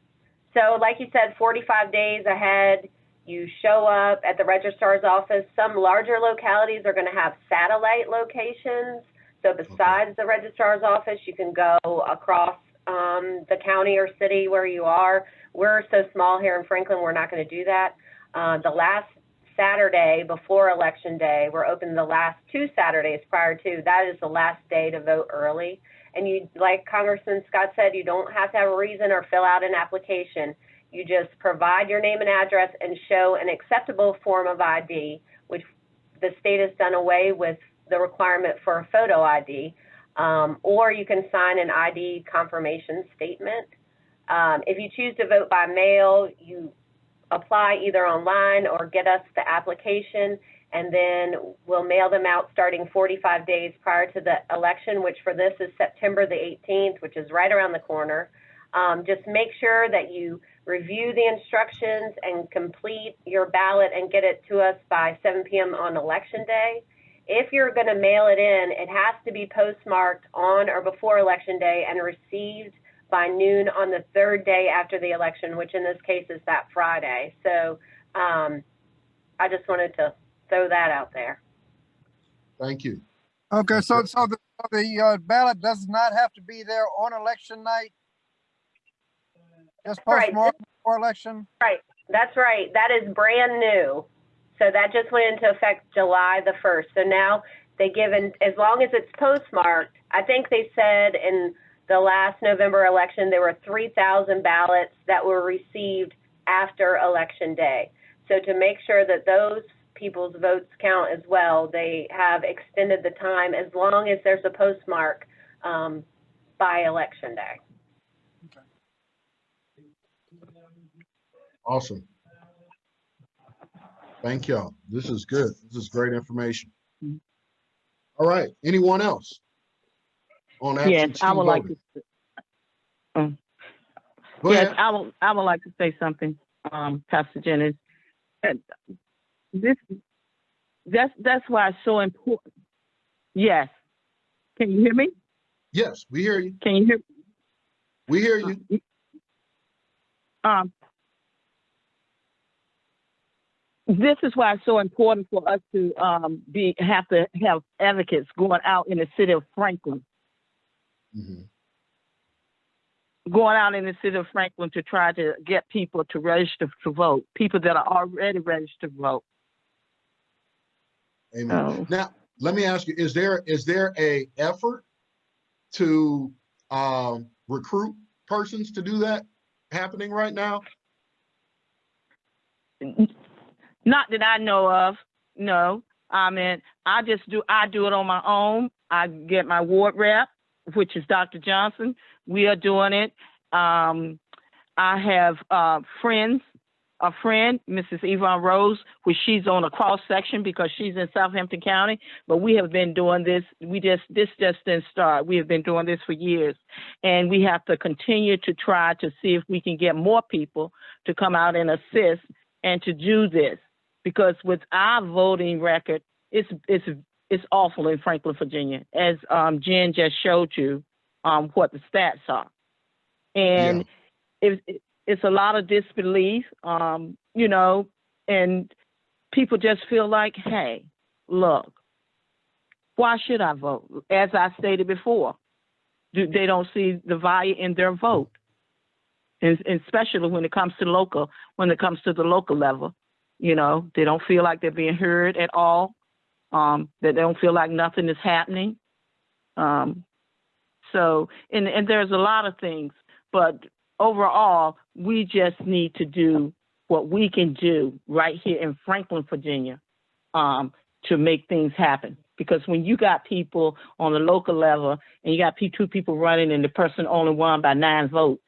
so like you said, 45 days ahead, you show up at the registrar's office. Some larger localities are going to have satellite locations. So besides the registrar's office, you can go across the county or city where you are. We're so small here in Franklin, we're not going to do that. The last Saturday before Election Day, we're open the last 2 Saturdays prior to. That is the last day to vote early. And you, like Congressman Scott said, you don't have to have a reason or fill out an application. You just provide your name and address and show an acceptable form of ID, which the state has done away with the requirement for a photo ID, or you can sign an ID confirmation statement. If you choose to vote by mail, you apply either online or get us the application, and then we'll mail them out starting 45 days prior to the election, which for this is September the 18th, which is right around the corner. Just make sure that you review the instructions and complete your ballot and get it to us by 7 p.m. on Election Day. If you're going to mail it in, it has to be postmarked on or before Election Day and received by noon on the 3rd day after the election, which in this case is that Friday. So I just wanted to throw that out there. Thank you. Okay, so the ballot does not have to be there on election night? Just postmarked before election? Right, that's right. That is brand new. So that just went into effect July the 1st. So now they give, as long as it's postmarked, I think they said in the last November election, there were 3,000 ballots that were received after Election Day. So to make sure that those people's votes count as well, they have extended the time as long as there's a postmark by Election Day. Okay. Awesome. Thank y'all. This is good. This is great information. All right. Anyone else on absentee Yes, I would like voting? to. Go Yes, ahead. I would like to say something, Pastor Jennings. That's why it's so important. Yes. Can you hear me? Yes, we hear you. Can you hear? We hear you. This is why it's so important for us to have advocates going out in the city of Franklin. Mm-hmm. Going out in the city of Franklin to try to get people to register to vote, people that are already registered to vote. Amen. Now, let me ask you, is there a effort to recruit persons to do that happening right now? Not that I know of, no. I mean, I do it on my own. I get my ward rep, which is Dr. Johnson. We are doing it. I have a friend, Mrs. Yvonne Rose, which she's on a cross section because she's in Southampton County. But we have been doing this. This just didn't start. We have been doing this for years. And we have to continue to try to see if we can get more people to come out and assist and to do this. Because with our voting record, it's awful in Franklin, Virginia, as Jen just showed you what the stats are. And it's a lot of disbelief, and people just feel like, hey, look, why should I vote? As I stated before, they don't see the value in their vote, and especially when it comes to the local level. They don't feel like they're being heard at all. They don't feel like nothing is happening. So there's a lot of things, but overall, we just need to do what we can do right here in Franklin, Virginia, to make things happen. Because when you got people on the local level and you got 2 people running and the person only won by 9 votes,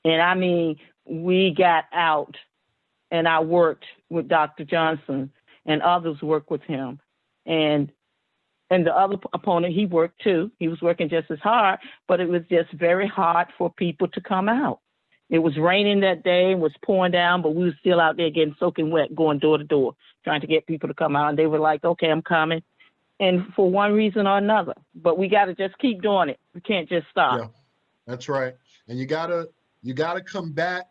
and I mean, we got out and I worked with Dr. Johnson, and others worked with him. And the other opponent, he worked too. He was working just as hard, but it was just very hard for people to come out. It was raining that day, it was pouring down, but we were still out there getting soaking wet, going door to door, trying to get people to come out. And they were like, okay, I'm coming. And for one reason or another, but we got to just keep doing it. We can't just stop. Yeah, that's right. And you gotta combat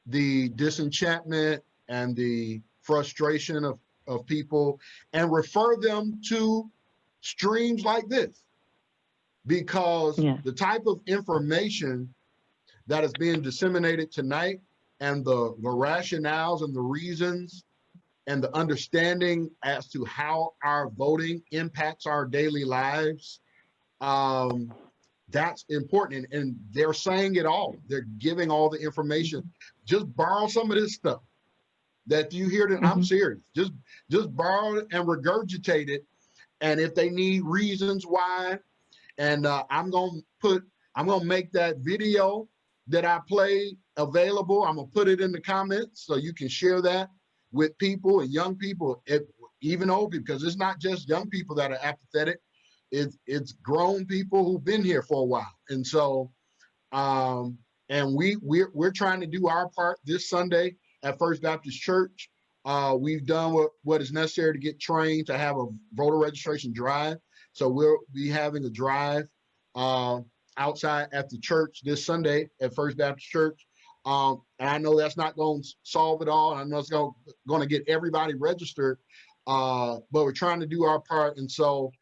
the disenchantment and the frustration of people and refer them to streams like this, because the type of information that is being disseminated tonight and the rationales and the reasons and the understanding as to how our voting impacts our daily lives, that's important. And they're saying it all. They're giving all the information. Just borrow some of this stuff that you hear that I'm serious. Just borrow it and regurgitate it. And if they need reasons why, and I'm gonna make that video that I play available. I'm gonna put it in the comments so you can share that with people and young people, even old people, because it's not just young people that are apathetic. It's grown people who've been here for a while. And so, and we're trying to do our part this Sunday at First Baptist Church. We've done what is necessary to get trained to have a voter registration drive. So we'll be having a drive outside at the church this Sunday at First Baptist Church. And I know that's not going to solve it all. I know it's going to get everybody registered, but we're trying to do our part. And so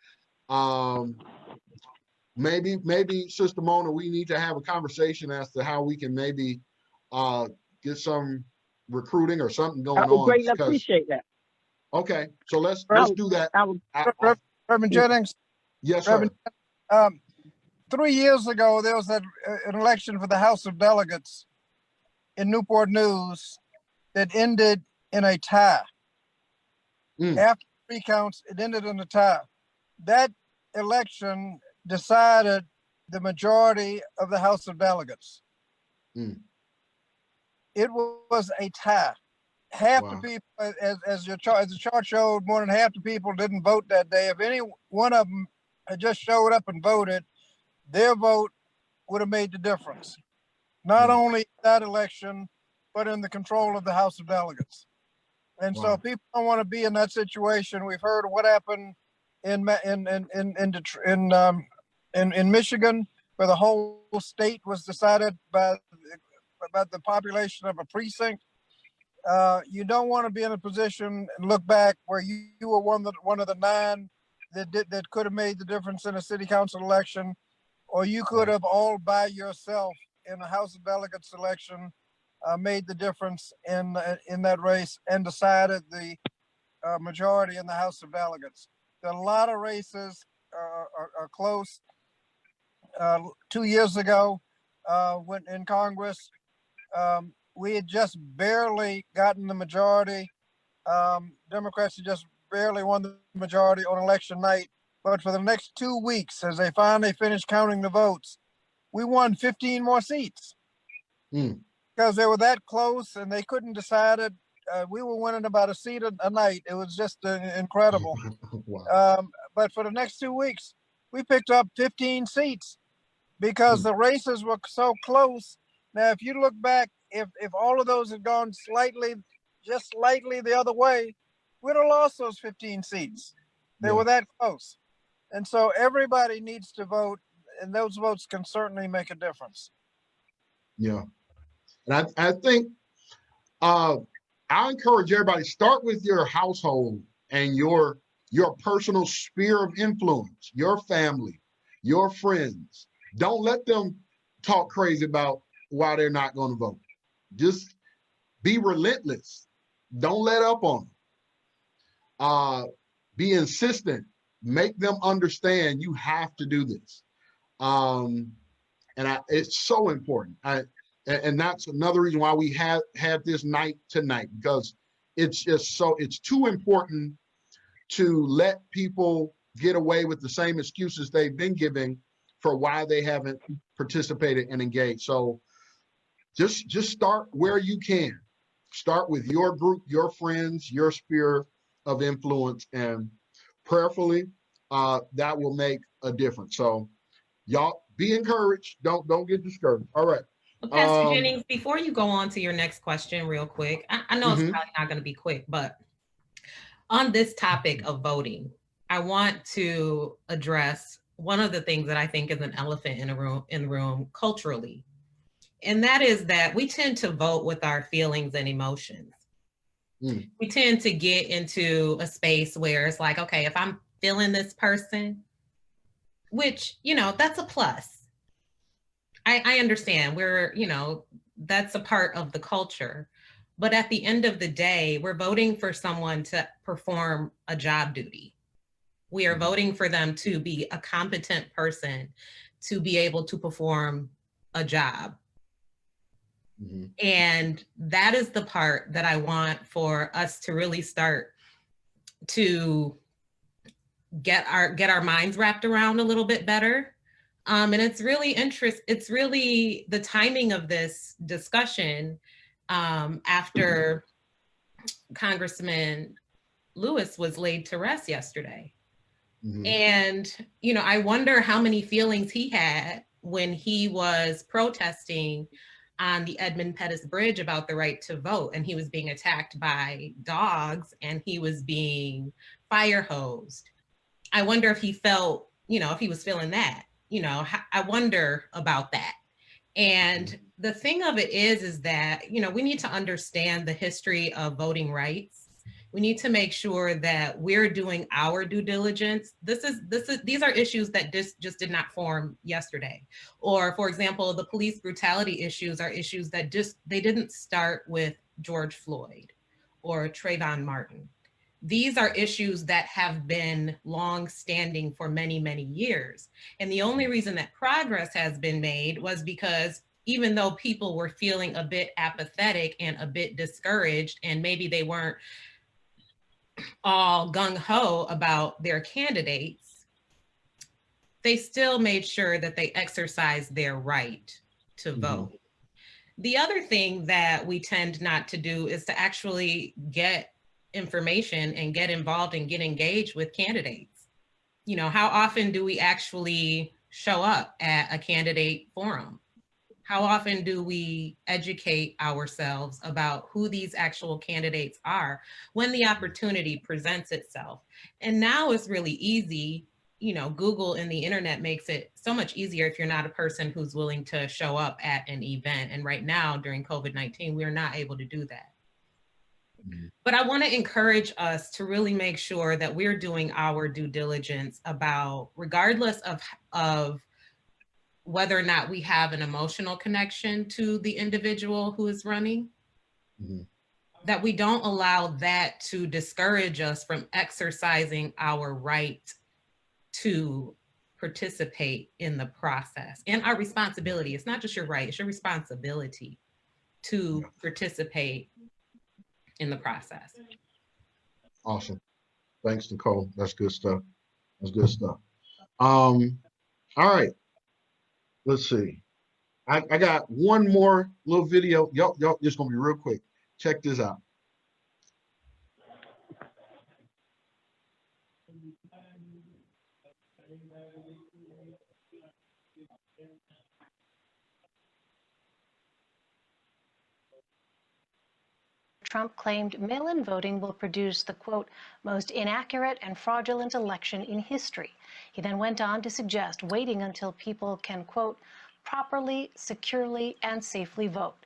maybe Sister Mona, we need to have a conversation as to how we can maybe get some recruiting or something going on. Greatly appreciate that. Okay, so let's do that. Reverend Jennings. Yes, Reverend, sir. 3 years ago, there was an election for the House of Delegates in Newport News that ended in a tie. After 3 counts, it ended in a tie. That election decided the majority of the House of Delegates. It was a tie. Half the people, as the chart showed, more than half the people didn't vote that day. If any one of them had just showed up and voted, their vote would have made the difference. Not only that election, but in the control of the House of Delegates. And so people don't want to be in that situation. We've heard what happened in Michigan, where the whole state was decided by the population of a precinct. You don't want to be in a position and look back where you were one of the 9 that could have made the difference in a city council election, or you could have all by yourself in a House of Delegates election made the difference in that race and decided the majority in the House of Delegates. There are a lot of races are close. 2 years ago, when in Congress, we had just barely gotten the majority. Democrats had just barely won the majority on election night. But for the next 2 weeks, as they finally finished counting the votes, we won 15 more seats. Because they were that close and they couldn't decide it. We were winning about a seat a night. It was just incredible. But for the next 2 weeks, we picked up 15 seats because the races were so close. Now, if you look back, if all of those had gone just slightly the other way, we'd have lost those 15 seats. They were that close. And so everybody needs to vote, and those votes can certainly make a difference. Yeah. And I think I encourage everybody, start with your household and your personal sphere of influence, your family, your friends. Don't let them talk crazy about why they're not going to vote. Just be relentless. Don't let up on them. Be insistent. Make them understand you have to do this. It's so important. And that's another reason why we have this night tonight, because it's too important to let people get away with the same excuses they've been giving for why they haven't participated and engaged. So just start where you can. start with your group, your friends, your sphere of influence, and prayerfully, that will make a difference. So y'all be encouraged. Don't get discouraged. All right. Well, Pastor Jennings, before you go on to your next question real quick, I know it's probably not going to be quick, but on this topic of voting, I want to address one of the things that I think is an elephant in the room culturally. And that is that we tend to vote with our feelings and emotions. We tend to get into a space where it's like, okay, if I'm feeling this person, which, you know, that's a plus. I understand that's a part of the culture. But at the end of the day, we're voting for someone to perform a job duty. We are voting for them to be a competent person to be able to perform a job. And that is the part that I want for us to really start to get our minds wrapped around a little bit better. And it's really it's really the timing of this discussion after Congressman Lewis was laid to rest yesterday. And, you know, I wonder how many feelings he had when he was protesting on the Edmund Pettus Bridge about the right to vote, and he was being attacked by dogs and he was being fire hosed. I wonder if he felt, you know, if he was feeling that, you know, I wonder about that. And the thing of it is that, you know, we need to understand the history of voting rights. We need to make sure that we're doing our due diligence. These are issues that just did not form yesterday. Or, for example, the police brutality issues are issues that they didn't start with George Floyd or Trayvon Martin. These are issues that have been long-standing for many, many years. And the only reason that progress has been made was because even though people were feeling a bit apathetic and a bit discouraged, and maybe they weren't all gung-ho about their candidates, they still made sure that they exercised their right to vote. The other thing that we tend not to do is to actually get information and get involved and get engaged with candidates. You know, how often do we actually show up at a candidate forum? How often do we educate ourselves about who these actual candidates are when the opportunity presents itself? And now it's really easy, you know, Google and the internet makes it so much easier if you're not a person who's willing to show up at an event. And right now during COVID-19, we're not able to do that. But I want to encourage us to really make sure that we're doing our due diligence about, regardless of whether or not we have an emotional connection to the individual who is running, that we don't allow that to discourage us from exercising our right to participate in the process and our responsibility. It's not just your right, it's your responsibility to participate in the process. Awesome. Thanks, Nicole. That's good stuff. That's good stuff. All right. Let's see. I got one more little video. Y'all, it's gonna be real quick. Check this out. Trump claimed mail-in voting will produce the, quote, most inaccurate and fraudulent election in history. He then went on to suggest waiting until people can, quote, properly, securely, and safely vote.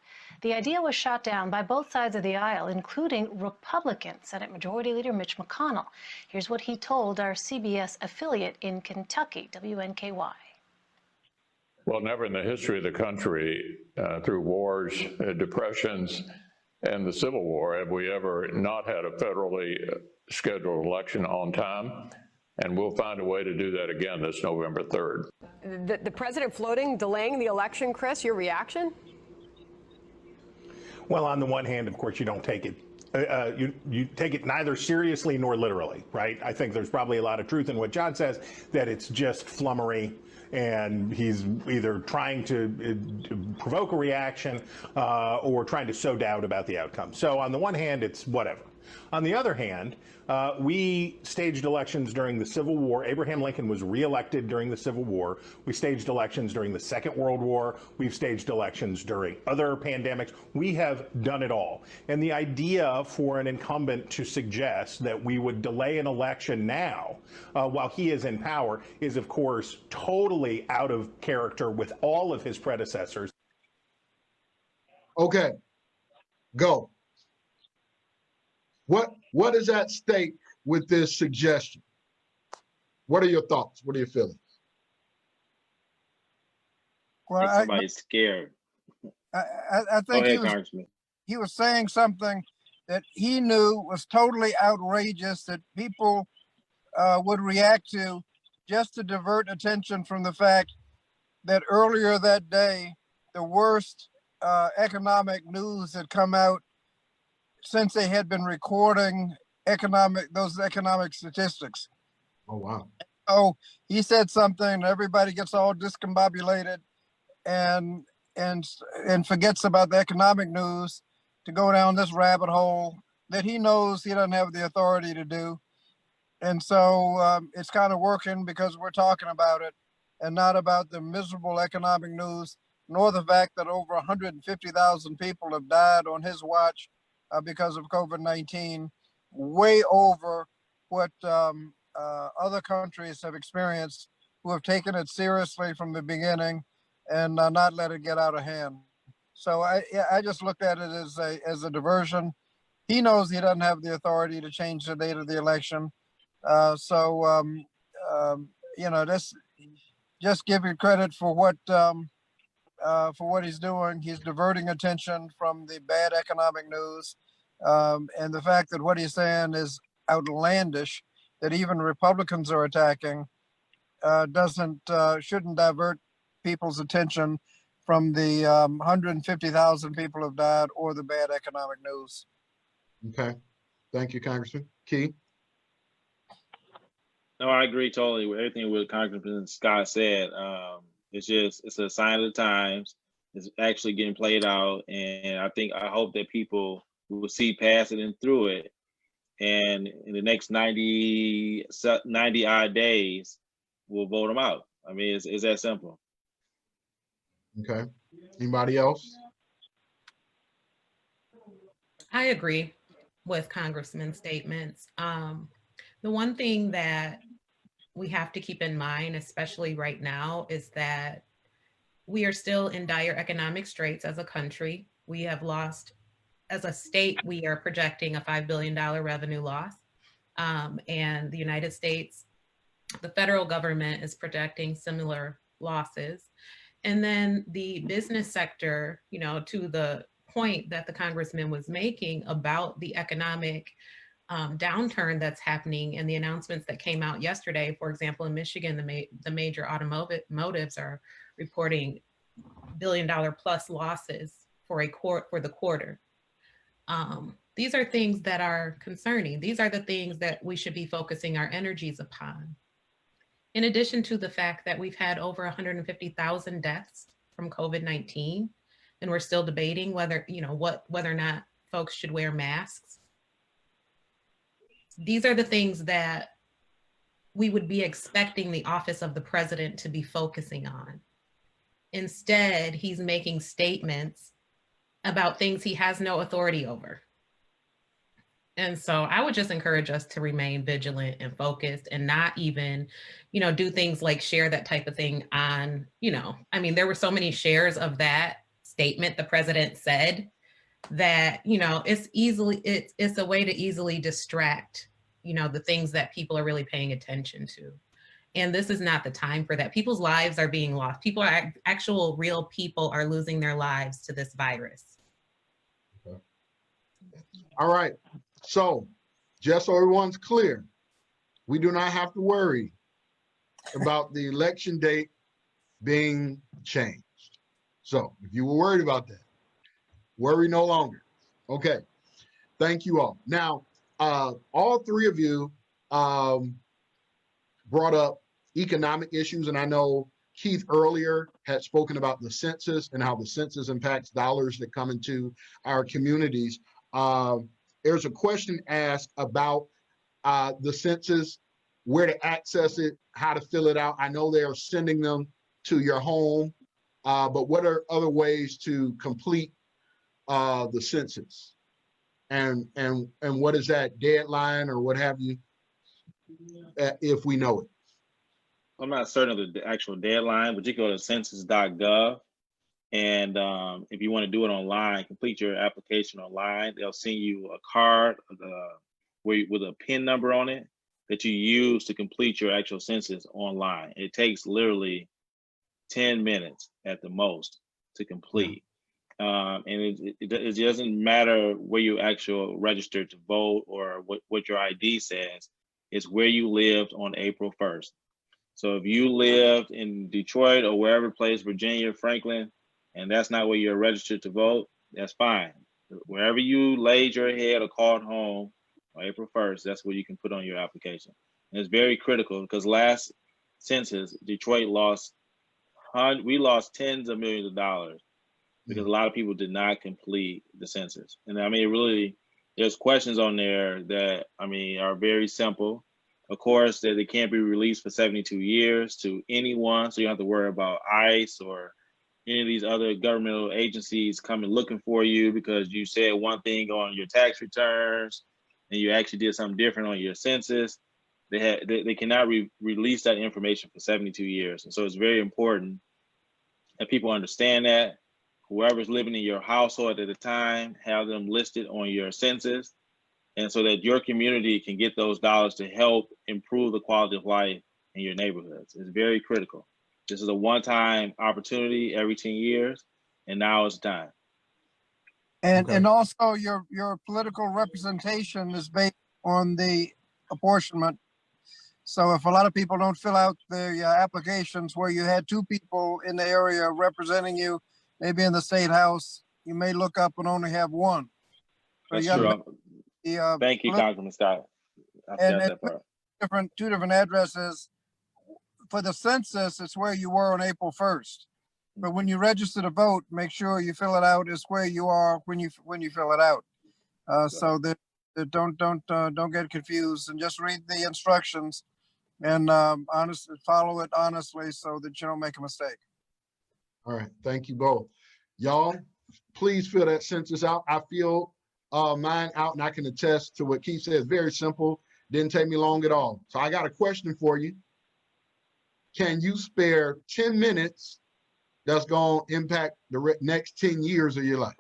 The idea was shot down by both sides of the aisle, including Republican Senate Majority Leader Mitch McConnell. Here's what he told our CBS affiliate in Kentucky, WNKY. Well, never in the history of the country, through wars, depressions, and the Civil War, have we ever not had a federally scheduled election on time? And we'll find a way to do that again this November 3rd. The president floating, delaying the election, Chris, your reaction? Well, on the one hand, of course, you don't take it. You take it neither seriously nor literally, right? I think there's probably a lot of truth in what John says, that it's just flummery. and he's either trying to provoke a reaction or trying to sow doubt about the outcome. So on the one hand, it's whatever. On the other hand, we staged elections during the Civil War. Abraham Lincoln was reelected during the Civil War. We staged elections during the Second World War. We've staged elections during other pandemics. We have done it all. And the idea for an incumbent to suggest that we would delay an election now while he is in power is, of course, totally out of character with all of his predecessors. Okay, go. What is at stake with this suggestion? What are your thoughts? What are your feelings? Well, somebody's scared. I think he was saying something that he knew was totally outrageous that people would react to just to divert attention from the fact that earlier that day, the worst economic news had come out since they had been recording those economic statistics. Oh, wow. So he said something, everybody gets all discombobulated and forgets about the economic news to go down this rabbit hole that he knows he doesn't have the authority to do. And so it's kind of working because we're talking about it and not about the miserable economic news, nor the fact that over 150,000 people have died on his watch because of COVID-19, way over what other countries have experienced who have taken it seriously from the beginning and not let it get out of hand. So I just looked at it as a diversion. He knows he doesn't have the authority to change the date of the election. You know, just give you credit for what he's doing. He's diverting attention from the bad economic news. And the fact that what he's saying is outlandish, that even Republicans are attacking, shouldn't divert people's attention from the 150,000 people have died or the bad economic news. Okay, thank you, Congressman. Key? No, I agree totally with everything what Congressman Scott said. It's a sign of the times. It's actually getting played out, and I hope that people will see past it and through it, and in the next 90 odd days, we'll vote them out. I mean, it's that simple. Okay. Anybody else? I agree with Congressman's statements. The one thing that we have to keep in mind, especially right now, is that we are still in dire economic straits as a country. We have lost, as a state, we are projecting a $5 billion revenue loss. And the United States, the federal government is projecting similar losses. And then the business sector, you know, to the point that the congressman was making about the economic downturn that's happening and the announcements that came out yesterday. For example, in Michigan, the major automotives are reporting $1 billion plus losses for the quarter. These are things that are concerning. These are the things that we should be focusing our energies upon. In addition to the fact that we've had over 150,000 deaths from COVID-19, and we're still debating whether or not folks should wear masks. These are the things that we would be expecting the office of the president to be focusing on. Instead, he's making statements about things he has no authority over. And so I would just encourage us to remain vigilant and focused and not even, do things like share that type of thing on, I mean, there were so many shares of that statement the president said that, it's a way to easily distract, the things that people are really paying attention to. And this is not the time for that. People's lives are being lost. People are actual real people are losing their lives to this virus. Okay. All right. So just so everyone's clear, we do not have to worry about the election date being changed. So if you were worried about that, worry no longer. Okay. Thank you all. Now, all three of you brought up economic issues, and I know Keith earlier had spoken about the census and how the census impacts dollars that come into our communities. There's a question asked about the census, where to access it, how to fill it out. I know they are sending them to your home, but what are other ways to complete the census? And what is that deadline or what have you, if we know it? I'm not certain of the actual deadline, but you go to census.gov, and if you want to do it online, complete your application online. They'll send you a card with a PIN number on it that you use to complete your actual census online. It takes literally 10 minutes at the most to complete. And it doesn't matter where you actually registered to vote or what your ID says. It's where you lived on April 1st. So if you lived in Detroit or wherever place, Virginia, Franklin, and that's not where you're registered to vote, that's fine. Wherever you laid your head or called home on April 1st, that's where you can put on your application. And it's very critical because last census, Detroit lost tens of millions of dollars because a lot of people did not complete the census. And I mean, really, there's questions on there that, I mean, are very simple. Of course, that it can't be released for 72 years to anyone, so you don't have to worry about ICE or any of these other governmental agencies coming looking for you because you said one thing on your tax returns and you actually did something different on your census. They cannot release that information for 72 years. And so it's very important that people understand that. Whoever's living in your household at the time, have them listed on your census, and so that your community can get those dollars to help improve the quality of life in your neighborhoods. It's very critical. This is a one-time opportunity every 10 years, and now it's time. And also your political representation is based on the apportionment. So if a lot of people don't fill out the applications where you had 2 people in the area representing you, maybe in the state house, you may look up and only have 1. So That's true. Thank you, Congressman Scott. I forgot that part. 2 different addresses. For the census, it's where you were on April 1st. But when you register to vote, make sure you fill it out as where you are when you fill it out. So that don't get confused, and just read the instructions and follow it honestly so that you don't make a mistake. All right, thank you both. Y'all, please fill that census out. I filled mine out, and I can attest to what Keith says. Very simple, didn't take me long at all. So I got a question for you. Can you spare 10 minutes that's going to impact the next 10 years of your life?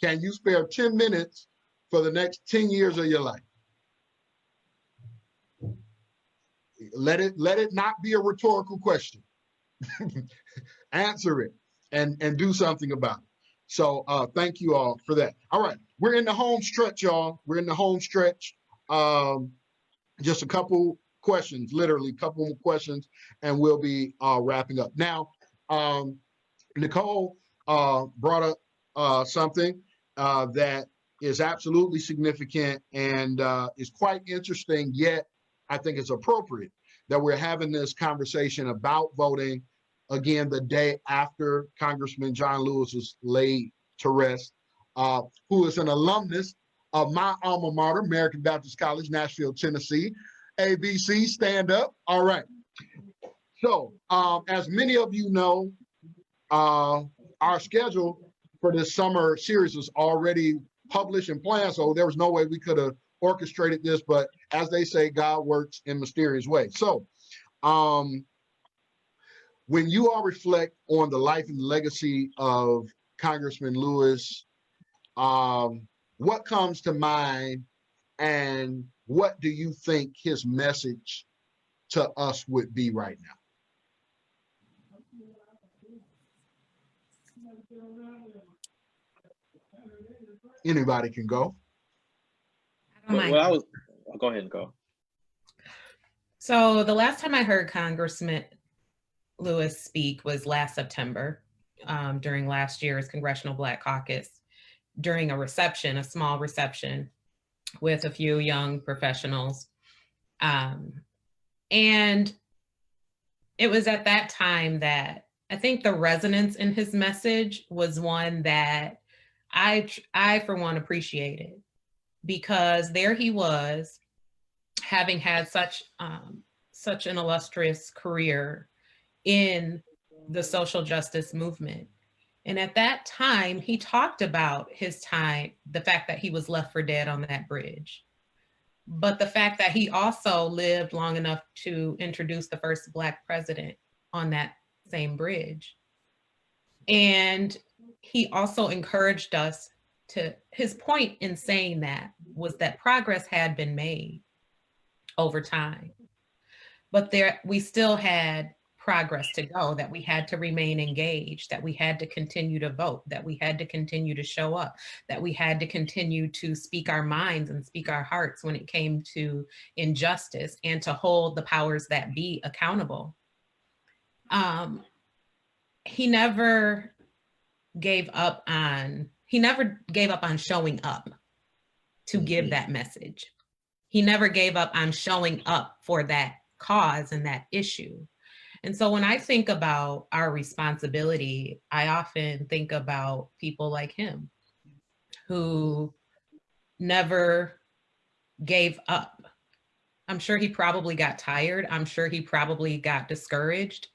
Can you spare 10 minutes for the next 10 years of your life? Let it not be a rhetorical question. Answer it and do something about it. So thank you all for that. All right, we're in the home stretch, y'all. We're in the home stretch. Just a couple questions, literally a couple more questions, and we'll be wrapping up. Now, Nicole brought up something that is absolutely significant and is quite interesting, yet I think it's appropriate that we're having this conversation about voting again the day after Congressman John Lewis was laid to rest, who is an alumnus of my alma mater, American Baptist College, Nashville, Tennessee. ABC, stand up. All right. So, as many of you know, our schedule for this summer series was already published and planned, so there was no way we could have orchestrated this, but as they say, God works in mysterious ways. So, when you all reflect on the life and legacy of Congressman Lewis, what comes to mind, and what do you think his message to us would be right now? Anybody can go. Go ahead and go. So the last time I heard Congressman Lewis speak was last September, during last year's Congressional Black Caucus, during a small reception with a few young professionals. And And it was at that time that I think the resonance in his message was one that I for one appreciated, because there he was, having had such an illustrious career in the social justice movement. And at that time, he talked about his time, the fact that he was left for dead on that bridge, but the fact that he also lived long enough to introduce the first Black president on that same bridge. And he also encouraged us to, his point in saying that was that progress had been made over time, but we still had progress to go, that we had to remain engaged, that we had to continue to vote, that we had to continue to show up, that we had to continue to speak our minds and speak our hearts when it came to injustice, and to hold the powers that be accountable. He never gave up on showing up to give that message. He never gave up on showing up for that cause and that issue. And so when I think about our responsibility, I often think about people like him who never gave up. I'm sure he probably got tired. I'm sure he probably got discouraged,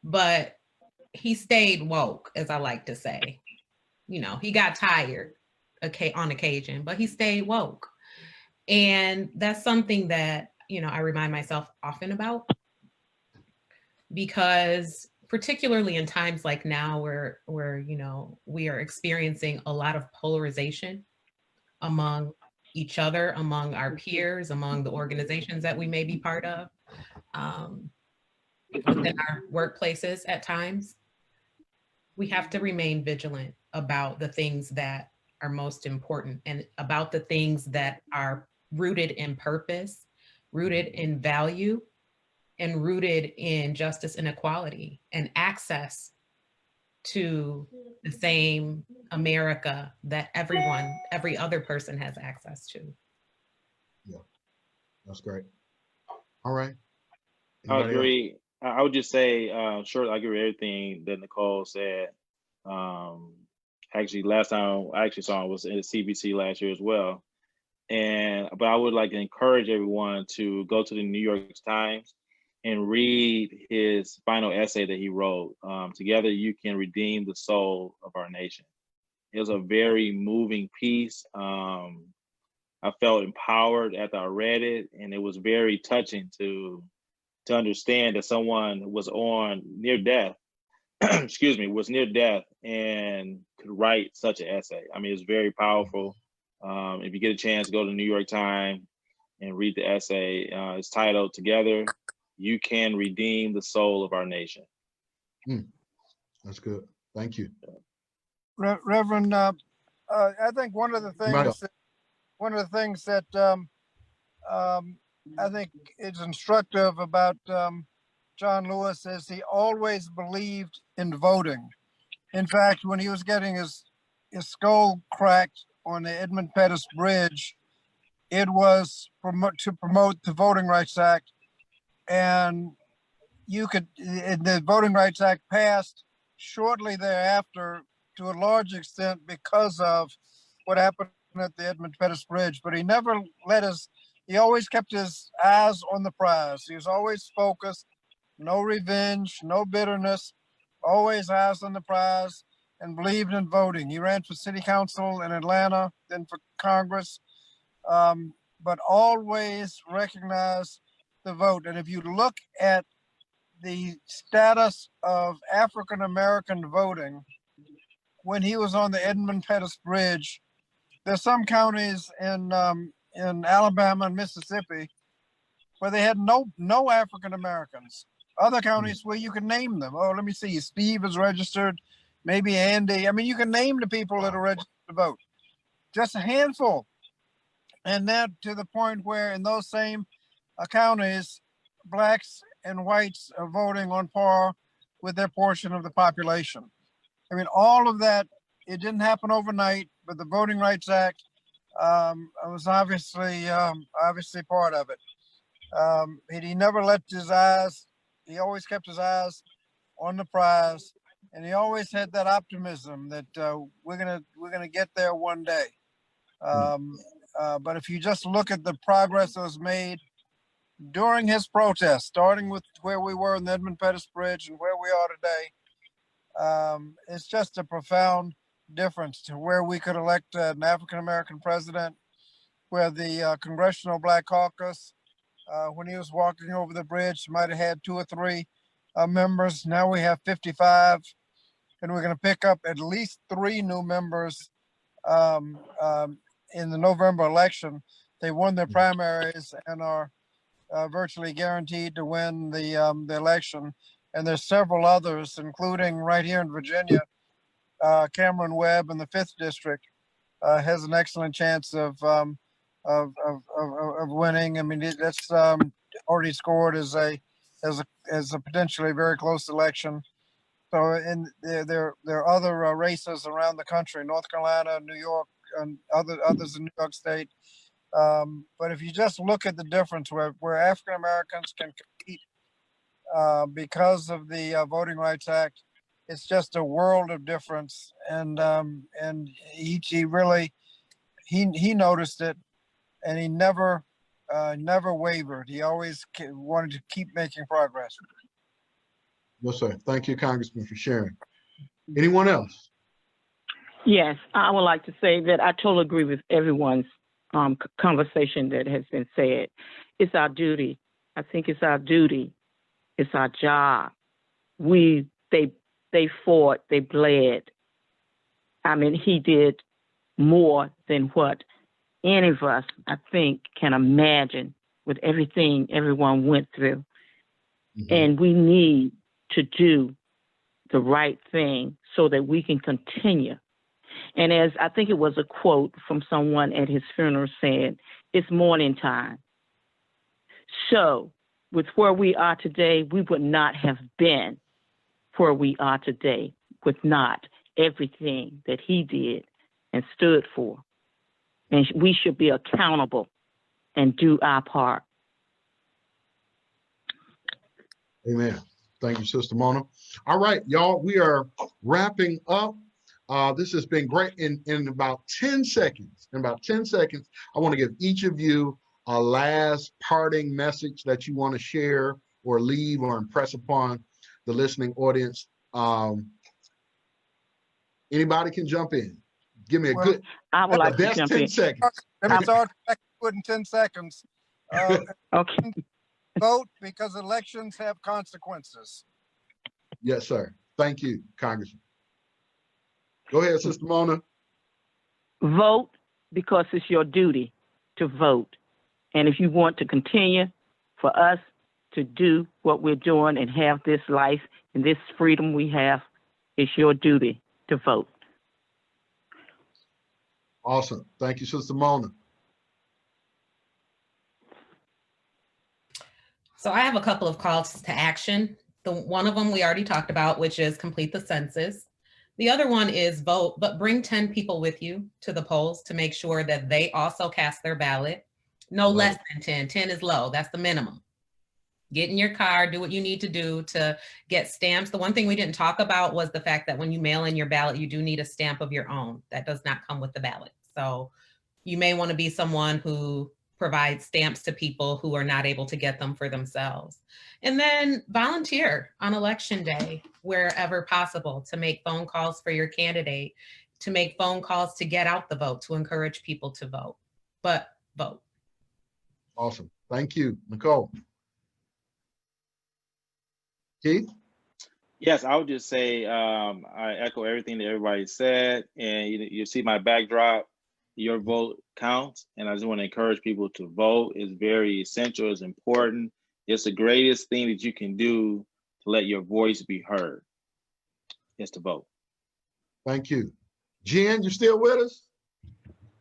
but he stayed woke, as I like to say. You know, he got tired on occasion, but he stayed woke. And that's something that, you know, I remind myself often about, because particularly in times like now where you know, we are experiencing a lot of polarization among each other, among our peers, among the organizations that we may be part of, within our workplaces at times, we have to remain vigilant about the things that are most important, and about the things that are rooted in purpose, rooted in value, and rooted in justice and equality, and access to the same America that every other person has access to. Yeah, that's great. All right. I agree. I would just say, sure, I agree with everything that Nicole said. Actually, last time I actually saw him was in the CBC last year as well. But I would like to encourage everyone to go to the New York Times and read his final essay that he wrote, Together You Can Redeem the Soul of Our Nation. It was a very moving piece. I felt empowered after I read it, and it was very touching to understand that someone was near death, was near death and could write such an essay. I mean, it's very powerful. If you get a chance, go to the New York Times and read the essay. It's titled "Together You Can Redeem the Soul of Our Nation." That's good. Thank you. Reverend, I think one of the things that I think is instructive about John Lewis is he always believed in voting. In fact, when he was getting his skull cracked on the Edmund Pettus Bridge, it was to promote the Voting Rights Act, and the Voting Rights Act passed shortly thereafter to a large extent because of what happened at the Edmund Pettus Bridge. But he never he always kept his eyes on the prize. He was always focused, no revenge, no bitterness, always eyes on the prize, and believed in voting. He ran for city council in Atlanta, then for Congress, but always recognized the vote. And if you look at the status of African-American voting when he was on the Edmund Pettus Bridge, there's some counties in Alabama and Mississippi where they had no African-Americans. Other counties where you can name them. Oh, let me see, Steve is registered, maybe Andy. I mean, you can name the people that are registered to vote. Just a handful. And that to the point where in those same counties, blacks and whites are voting on par with their portion of the population. I mean, all of that, it didn't happen overnight, but the Voting Rights Act was obviously part of it. He never left his eyes. He always kept his eyes on the prize, and he always had that optimism that we're gonna get there one day. But if you just look at the progress that was made during his protest, starting with where we were in the Edmund Pettus Bridge and where we are today, it's just a profound difference to where we could elect an African-American president, where the Congressional Black Caucus, when he was walking over the bridge, might have had 2 or 3 members. Now we have 55, and we're going to pick up at least 3 new members in the November election. They won their primaries and are virtually guaranteed to win the election. And there's several others, including right here in Virginia, Cameron Webb in the 5th district has an excellent chance of winning. I mean, that's already scored as a potentially very close election. So, and there are other races around the country, North Carolina, New York, and others in New York State. But if you just look at the difference where African Americans can compete because of the Voting Rights Act, it's just a world of difference. And he really noticed it, and he never wavered. He always wanted to keep making progress. Yes, sir. Thank you, Congressman, for sharing. Anyone else? Yes, I would like to say that I totally agree with everyone's conversation that has been said. It's our duty. I think it's our duty. It's our job. They fought, they bled. I mean, he did more than what any of us, I think, can imagine with everything everyone went through. Mm-hmm. And we need to do the right thing so that we can continue. And as I think it was a quote from someone at his funeral said, it's morning time. So with where we are today, we would not have been where we are today with not everything that he did and stood for. And we should be accountable and do our part. Amen. Thank you, Sister Mona. All right, y'all, we are wrapping up. This has been great. In about 10 seconds, I want to give each of you a last parting message that you want to share or leave or impress upon the listening audience. Anybody can jump in. Give me a good, I would like to jump 10 in. seconds. Let me start in 10 seconds. Okay. Vote because elections have consequences. Yes, sir. Thank you, Congressman. Go ahead, Sister Mona. Vote because it's your duty to vote. And if you want to continue for us to do what we're doing and have this life and this freedom we have, it's your duty to vote. Awesome. Thank you, Sister Mona. So I have a couple of calls to action. One of them we already talked about, which is complete the census. The other one is vote, but bring 10 people with you to the polls to make sure that they also cast their ballot. No less than 10. 10 is low. That's the minimum. Get in your car, do what you need to do to get stamps. The one thing we didn't talk about was the fact that when you mail in your ballot, you do need a stamp of your own. That does not come with the ballot. So you may want to be someone who provides stamps to people who are not able to get them for themselves. And then volunteer on election day, wherever possible, to make phone calls for your candidate, to make phone calls to get out the vote, to encourage people to vote, but vote. Awesome. Thank you, Nicole. Keith? Yes, I would just say I echo everything that everybody said, and you see my backdrop. Your vote counts, and I just want to encourage people to vote. It's very essential. It's important. It's the greatest thing that you can do to let your voice be heard. Is to vote. Thank you. Jen, you still with us?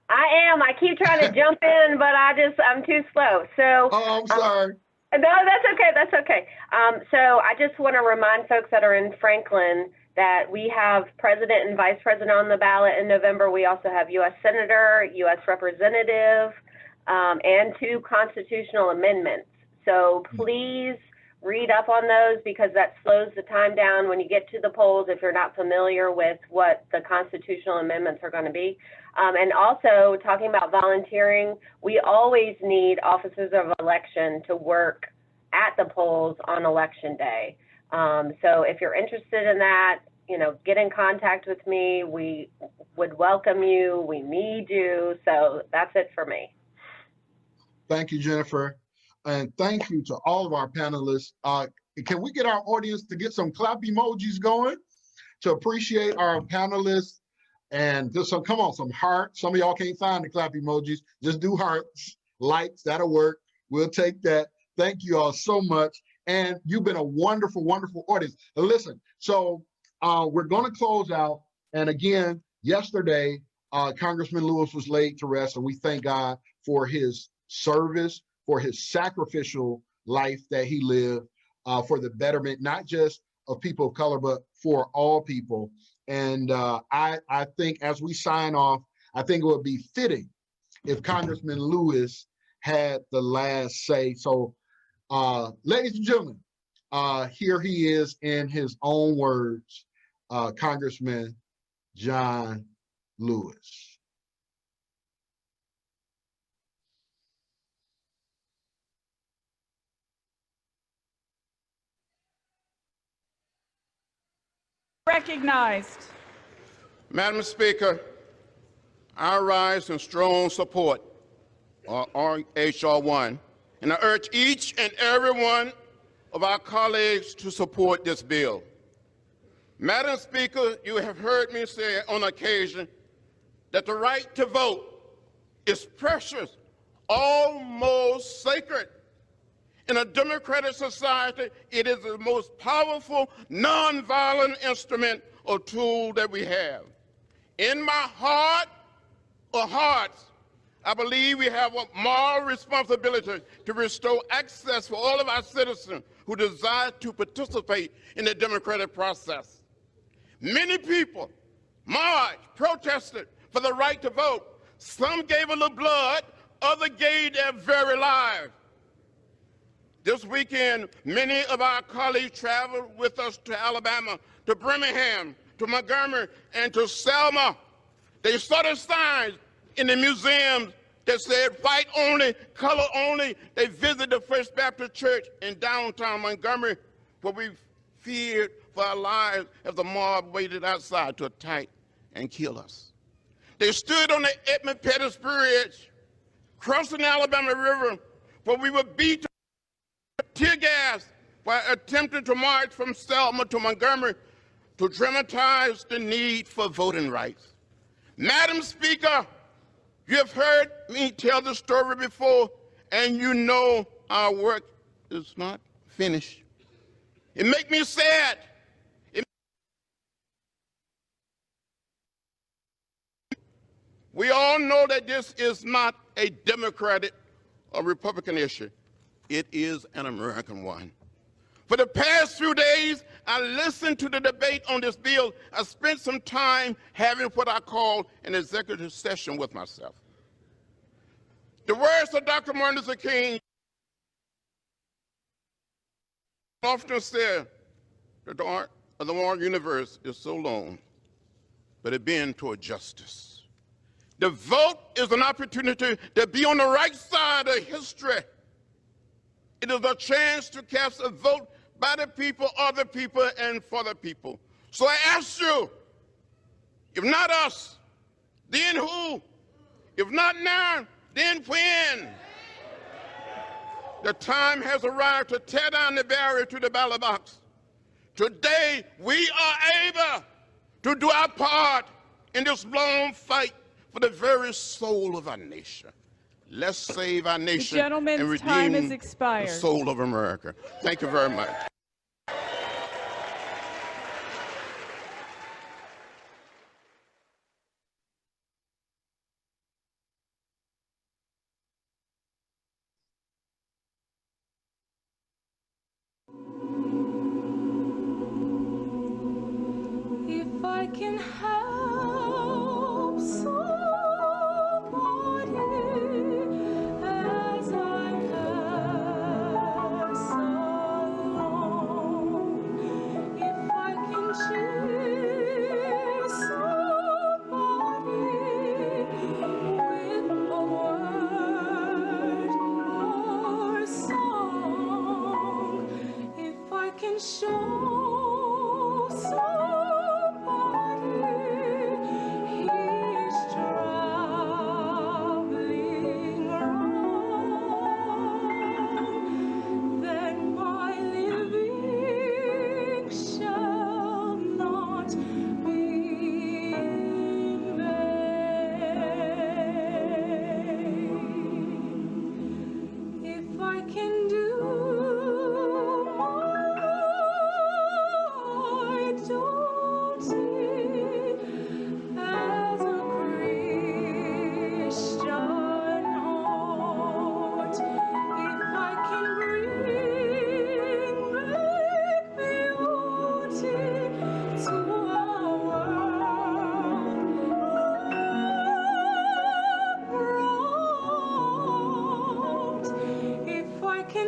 I am. I keep trying to jump in, but I'm too slow. So. Oh, I'm sorry. No, that's okay. That's okay. So I just want to remind folks that are in Franklin that we have president and vice president on the ballot in November. We also have U.S. Senator, U.S. Representative, and 2 constitutional amendments. So please read up on those, because that slows the time down when you get to the polls if you're not familiar with what the constitutional amendments are going to be. And also, talking about volunteering, we always need officers of election to work at the polls on election day. So if you're interested in that, get in contact with me. We would welcome you. We need you. So that's it for me. Thank you, Jennifer. And thank you to all of our panelists. Can we get our audience to get some clap emojis going to appreciate our panelists? And just come on, some hearts. Some of y'all can't find the clap emojis. Just do hearts, likes, that'll work. We'll take that. Thank you all so much. And you've been a wonderful, wonderful audience. Listen, so we're going to close out. And again, yesterday, Congressman Lewis was laid to rest, and we thank God for his service, for his sacrificial life that he lived for the betterment, not just of people of color, but for all people. And I think as we sign off, I think it would be fitting if Congressman Lewis had the last say. So, ladies and gentlemen, here he is in his own words, Congressman John Lewis. Recognized. Madam Speaker, I rise in strong support of H.R. 1, and I urge each and every one of our colleagues to support this bill. Madam Speaker, you have heard me say on occasion that the right to vote is precious, almost sacred. In a democratic society, it is the most powerful, nonviolent instrument or tool that we have. In my heart of hearts, I believe we have a moral responsibility to restore access for all of our citizens who desire to participate in the democratic process. Many people marched, protested for the right to vote. Some gave a little blood, others gave their very lives. This weekend, many of our colleagues traveled with us to Alabama, to Birmingham, to Montgomery, and to Selma. They saw the signs in the museums that said white only, color only. They visited the First Baptist Church in downtown Montgomery, where we feared for our lives as the mob waited outside to attack and kill us. They stood on the Edmund Pettus Bridge, crossing the Alabama River, where we were beat tear gas while attempting to march from Selma to Montgomery to dramatize the need for voting rights. Madam Speaker, you have heard me tell the story before, and you know our work is not finished. It makes me sad. We all know that this is not a Democratic or Republican issue. It is an American one. For the past few days, I listened to the debate on this bill. I spent some time having what I call an executive session with myself. The words of Dr. Martin Luther King often said that the art of the moral universe is so long, but it bends toward justice. The vote is an opportunity to be on the right side of history. It is a chance to cast a vote by the people, of the people, and for the people. So I ask you, if not us, then who? If not now, then when? The time has arrived to tear down the barrier to the ballot box. Today, we are able to do our part in this long fight for the very soul of our nation. Let's save our nation and redeem the soul of America. Thank you very much. If I can help somebody as I can.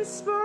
inspiration.